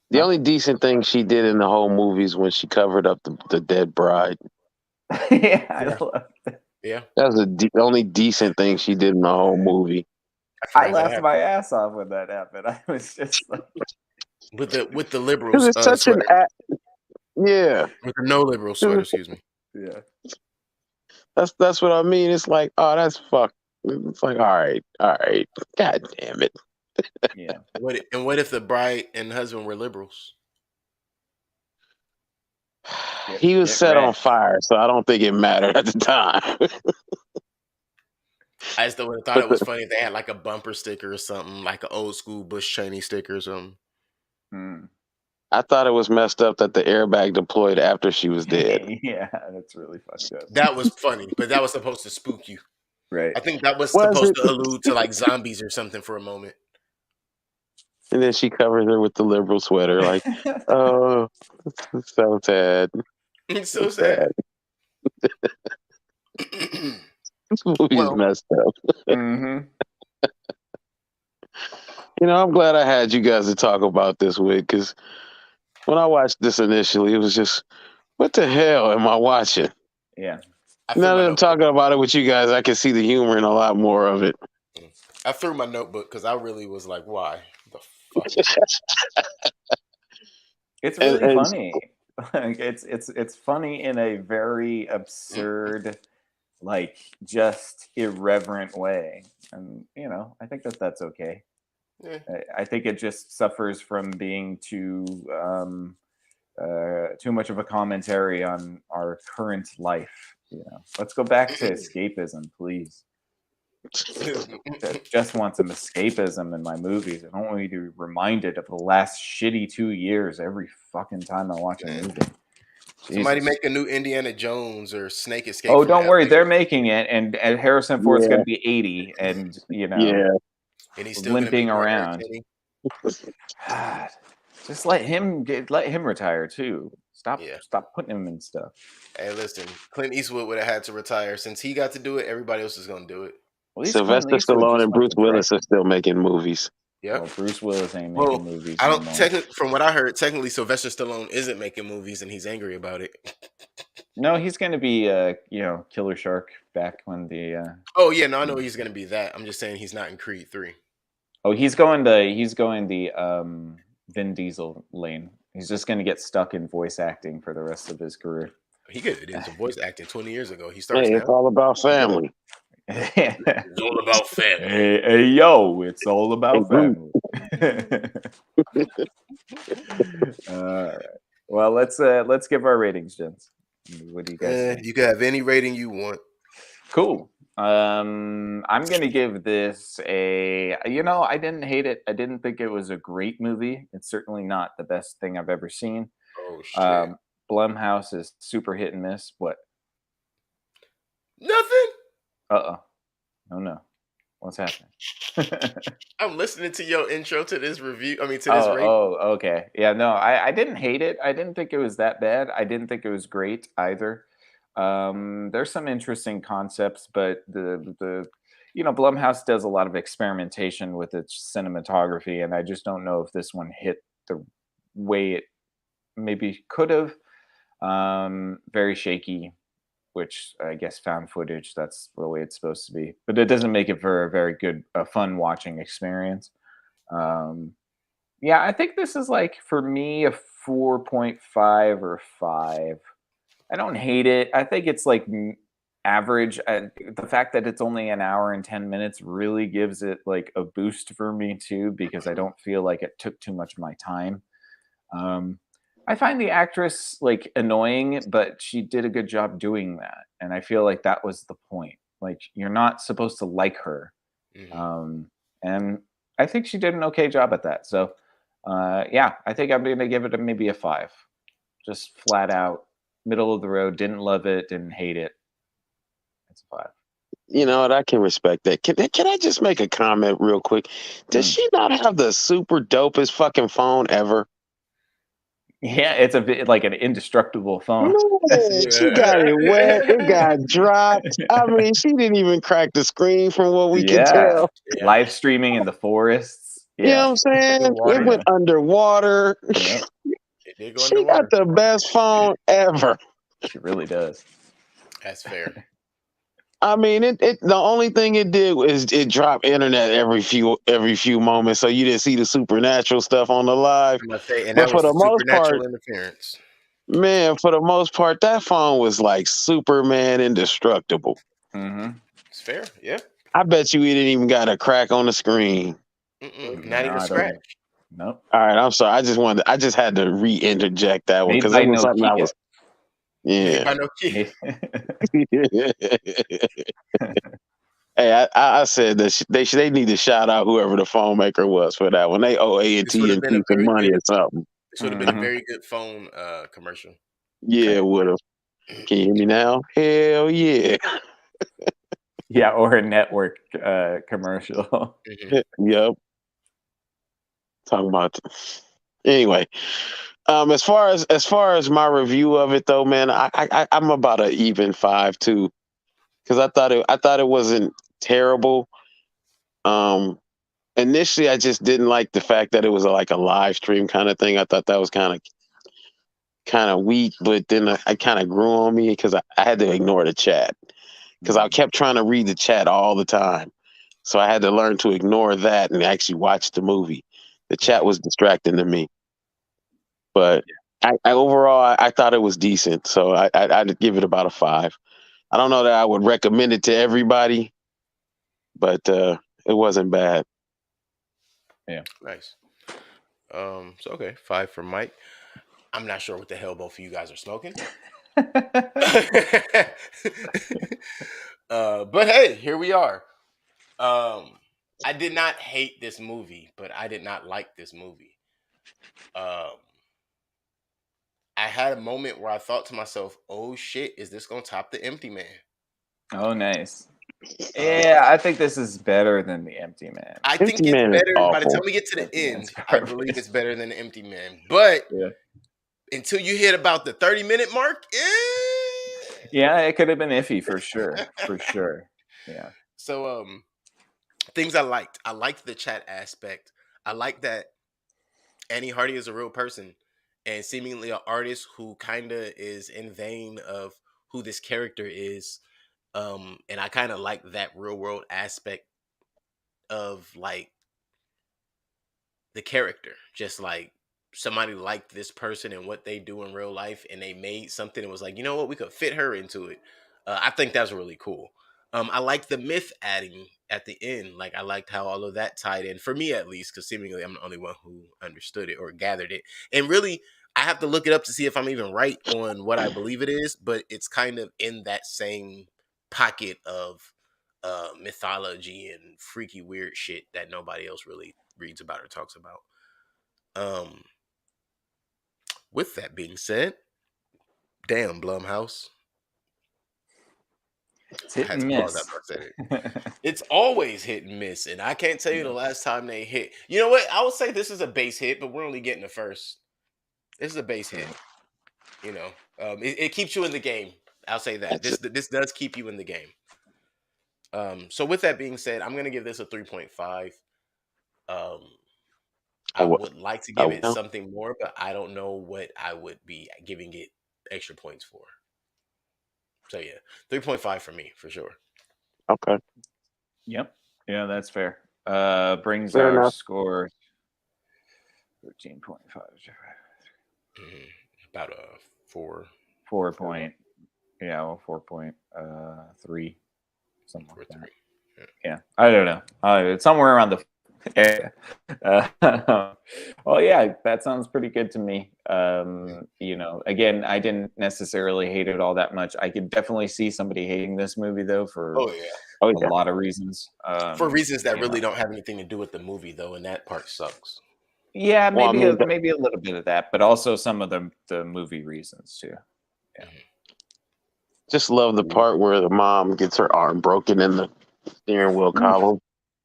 the Huh? only decent thing she did in the whole movie is when she covered up the dead bride. Yeah, I Yeah, love that. yeah. That was the only decent thing she did in the whole movie. I I forgot that laughed happened my ass off when that happened. I was just like, with the Because liberals it's such an sweater, yeah. with the no liberal sweater. Excuse me. yeah. That's what I mean. It's like, oh, that's fuck. It's like, all right, god damn it. Yeah. What if the bride and husband were liberals? He was Get set on wrecked. fire, so I don't think it mattered at the time. I just would have thought but it was funny if they had like a bumper sticker or something, like an old school Bush Cheney sticker or something. Hmm. I thought it was messed up that the airbag deployed after she was dead. Yeah, that's really fucked up. That was funny, but that was supposed to spook you. Right. I think that was Was supposed it? to allude to like zombies or something for a moment. And then she covers her with the liberal sweater, like, oh, it's so sad. It's So so sad. sad. This movie's Well, messed up. Hmm. I'm glad I had you guys to talk about this with, because when I watched this initially, it was just, what the hell am I watching? Yeah. I threw Now my that I'm notebook. talking about it with you guys, I can see the humor in a lot more of it. I threw my notebook because I really was like, "Why the fuck?" Is It's And, really and funny. Like it's funny in a very it?" absurd, like just irreverent way. And I think that that's okay. Yeah. I think it just suffers from being too much of a commentary on our current life. Let's go back to escapism, please. I just want some escapism in my movies. I don't want to be reminded of the last shitty 2 years every fucking time I watch a Man. movie. Somebody Jesus. make a new Indiana Jones or Snake Escape Oh, from don't worry, LA, they're making it, and Harrison Ford's yeah, going to be 80, and yeah. and he's still gonna be limping doing Eric around. Kenny. God, just let him retire too. Stop Yeah. putting him in stuff. Hey, listen, Clint Eastwood would have had to retire since he got to do it. Everybody else is gonna do it. At least Clint Sylvester Eastwood Stallone just and wants Bruce to direct. Willis are still making movies. Yep. Well, Bruce Willis ain't Well, making movies I no don't. more. From what I heard, technically Sylvester Stallone isn't making movies, and he's angry about it. No, he's going to be, Killer Shark back when the. Oh yeah, no, I know he's gonna be that. I'm just saying he's not in Creed 3. Oh, he's going the Vin Diesel lane. He's just going to get stuck in voice acting for the rest of his career. He could have did some voice acting 20 years ago. He starts Hey, now. it's all about family. It's all about family. Hey, yo, it's all about Hey, family. All right. Well, let's give our ratings, gents. What do you guys think? You can have any rating you want. Cool. I'm gonna give this a. I didn't hate it. I didn't think it was a great movie. It's certainly not the best thing I've ever seen. Oh shit. Blumhouse is super hit and miss. What? Nothing. Oh no. What's happening? I'm listening to your intro to this review. I mean, to this rating. Oh, okay. Yeah, no, I didn't hate it. I didn't think it was that bad. I didn't think it was great either. There's some interesting concepts, but the Blumhouse does a lot of experimentation with its cinematography, and I just don't know if this one hit the way it maybe could have. Very shaky. which I guess found footage. That's the way it's supposed to be, but it doesn't make it for a very good, fun watching experience. Um, yeah, I think this is like for me a 4.5 or 5. I don't hate it. I think it's like average. The fact that it's only an hour and 10 minutes really gives it like a boost for me too, because I don't feel like it took too much of my time. Um, I find the actress like annoying, but she did a good job doing that, and I feel like that was the point. Like you're not supposed to like her, Hmm. um, and I think she did an okay job at that. So, yeah, I think I'm going to give it maybe a 5. Just flat out middle of the road. Didn't love it, didn't hate it. It's a 5. You know what? I can respect that. Can I just make a comment real quick? Does Mm. she not have the super dopest fucking phone ever? Yeah, it's a bit like an indestructible phone. Man, she got it wet. It got dropped. I mean, she didn't even crack the screen from what we could Yeah, tell. Yeah, live streaming in the forests. You Yeah, know what I'm saying? It underwater. went yeah, underwater. yeah. It did go She got underwater. the best phone ever. She really does. That's fair. I mean, it the only thing it did was it dropped internet every few moments, so you didn't see the supernatural stuff on the live. I'm gonna say, and But that for was the the most part, supernatural interference. man, for the most part, that phone was like Superman indestructible. Hmm. It's fair. Yeah. I bet you we didn't even got a crack on the screen. Not No, even a I don't scratch. think. Nope. All right, I'm sorry. I just had to re-interject that one Made because it by was something I Nokia. was, Made yeah. by no key. Hey, I said that they need to shout out whoever the phone maker was for that one. They owe A and This would T have and been a T some very money good. or something. This would have been a Hmm. very good phone commercial. Yeah, would have. Can you hear me now? Hell yeah. Yeah, or a network commercial. Hmm. Yep. Talking about anyway. As far as my review of it though, man, I'm about an even 5 too, because I thought it wasn't terrible. Um, Initially, I just didn't like the fact that it was like a live stream kind of thing. I thought that was kind of weak, but then I kind of grew on me because I had to ignore the chat because I kept trying to read the chat all the time. So I had to learn to ignore that and actually watch the movie. The chat was distracting to me, but I overall I thought it was decent. So I'd give it about a 5. I don't know that I would recommend it to everybody, but it wasn't bad. Yeah. Nice. So okay, 5 for Mike. I'm not sure what the hell both of you guys are smoking. But hey, here we are. Um, I did not hate this movie, but I did not like this movie. Um, I had a moment where I thought to myself, "Oh shit, is this gonna top the Empty Man?" Oh, nice. Uh, Yeah, I think this is better than the Empty Man. I Empty think it's Man is better. By the time awful. we get to the Empty Man's end, I believe garbage. it's better than the Empty Man. But Yeah. until you hit about the 30-minute mark, eh. Yeah, it could have been iffy for sure. For sure. Yeah. So things I liked. I liked the chat aspect. I like that Annie Hardy is a real person and seemingly an artist who kind of is in vein of who this character is. And I kind of like that real world aspect of like the character. Just like somebody liked this person and what they do in real life, and they made something and was like, you know what, we could fit her into it. I think that's really cool. I liked the myth adding at the end. Like I liked how all of that tied in for me at least, because seemingly I'm the only one who understood it or gathered it. And really, I have to look it up to see if I'm even right on what I believe it is. But it's kind of in that same pocket of mythology and freaky weird shit that nobody else really reads about or talks about. Um, with that being said, damn Blumhouse. It's I hit had and to pause miss. after I said it. It's always hit and miss, and I can't tell you the last time they hit. You know what? I would say this is a base hit, but we're only getting the first. This is a base hit. True. You know, it keeps you in the game. I'll say that That's this does keep you in the game. So with that being said, I'm gonna give this a 3.5. Um, I I would. would like to I give it would. something more, but I don't know what I would be giving it extra points for. So yeah, 3.5 for me for sure. Okay. Yep. Yeah, that's fair. Brings Fair our enough. score 13.5. Mhm. About a 4, 4 point. Yeah, well, 4.3, something like 4.3. that. Yeah. Yeah, I don't know. It's somewhere around the area. Well, yeah, that sounds pretty good to me. Again, I didn't necessarily hate it all that much. I could definitely see somebody hating this movie though for Oh yeah, Oh a yeah. lot of reasons. for reasons that You really know, don't have anything to do with the movie though, and that part sucks. yeah, Well, I mean, maybe a little bit of that, but also some of the movie reasons too. Yeah. Mhm. just love the part where the mom gets her arm broken in the steering wheel Oof, column.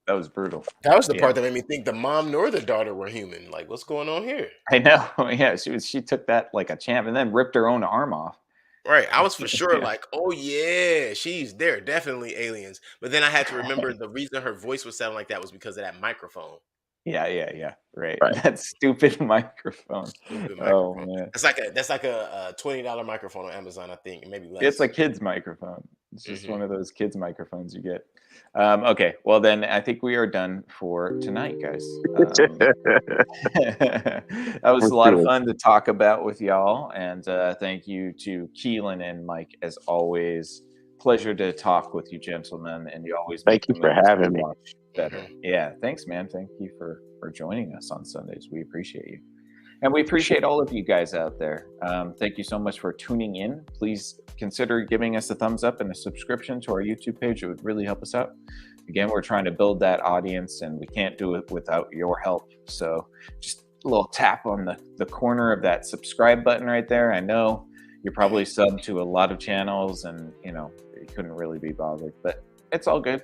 that was brutal. That was the Yeah, part that made me think the mom nor the daughter were human. Like, what's going on here? I know. Yeah, she took that like a champ, and then ripped her own arm off. Right. I was for sure Yeah. like, oh yeah, they're definitely aliens. But then I had to remember the reason her voice was sounding like that was because of that microphone. Yeah. Right. Right. That stupid microphone. Stupid Oh microphone. man. That's like a $20 microphone on Amazon, I think, maybe It's a less. kid's microphone. It's just Hmm. one of those kids microphones you get. Okay, well then I think we are done for tonight, guys. That was For a lot of sure. fun to talk about with y'all, and thank you to Keelan and Mike as always. Pleasure to talk with you, gentlemen, and you always make Thank the you for movies we having me. watch better. Hmm. Yeah, thanks, man. Thank you for joining us on Sundays. We appreciate you. And we For sure. appreciate all of you guys out there. Thank you so much for tuning in. Please consider giving us a thumbs up and a subscription to our YouTube page. It would really help us out. Again, we're trying to build that audience, and we can't do it without your help. So just a little tap on the corner of that subscribe button right there. I know you're probably subbed to a lot of channels, and you couldn't really be bothered, but it's all good.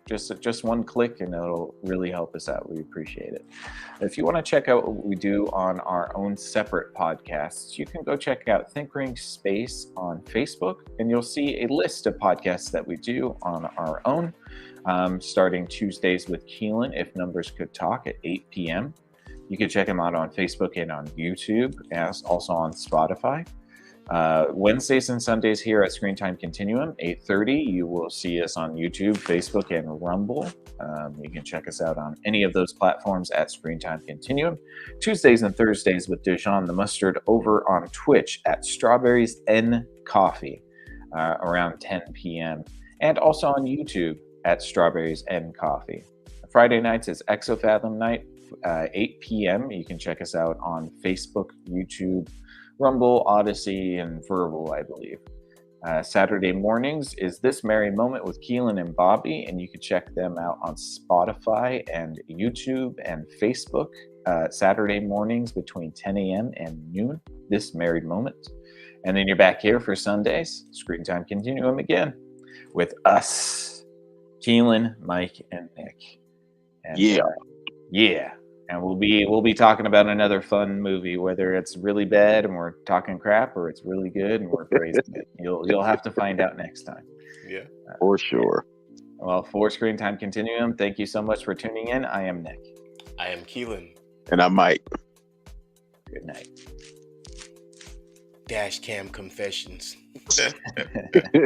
Just one click and it'll really help us out. We appreciate it. If you want to check out what we do on our own separate podcasts, you can go check out Think Ring Space on Facebook, and you'll see a list of podcasts that we do on our own, starting Tuesdays with Keelan, If Numbers Could Talk, at 8 p.m. You can check them out on Facebook and on YouTube, as also on Spotify. Wednesdays and Sundays here at Screen Time Continuum, 8:30. You will see us on YouTube, Facebook, and Rumble. You can check us out on any of those platforms at Screen Time Continuum. Tuesdays and Thursdays with Dijon the Mustard over on Twitch at Strawberries and Coffee around 10 p.m. And also on YouTube at Strawberries and Coffee. Friday nights is Exofathom night, 8 p.m. You can check us out on Facebook, YouTube, Rumble, Odyssey, and Verbal, I believe. Saturday mornings is This Merry Moment with Keelan and Bobby, and you can check them out on Spotify and YouTube and Facebook. Saturday mornings between 10 a.m. and noon, This Merry Moment. And then you're back here for Sundays, Screen Time Continuum again, with us, Keelan, Mike, and Nick. And Yeah. yeah. And we'll be talking about another fun movie, whether it's really bad and we're talking crap, or it's really good and we're praising it. You'll have to find out next time. Yeah. For sure. Well, for Screen Time Continuum, thank you so much for tuning in. I am Nick. I am Keelan. And I might. Good night. DASHCAM confessions.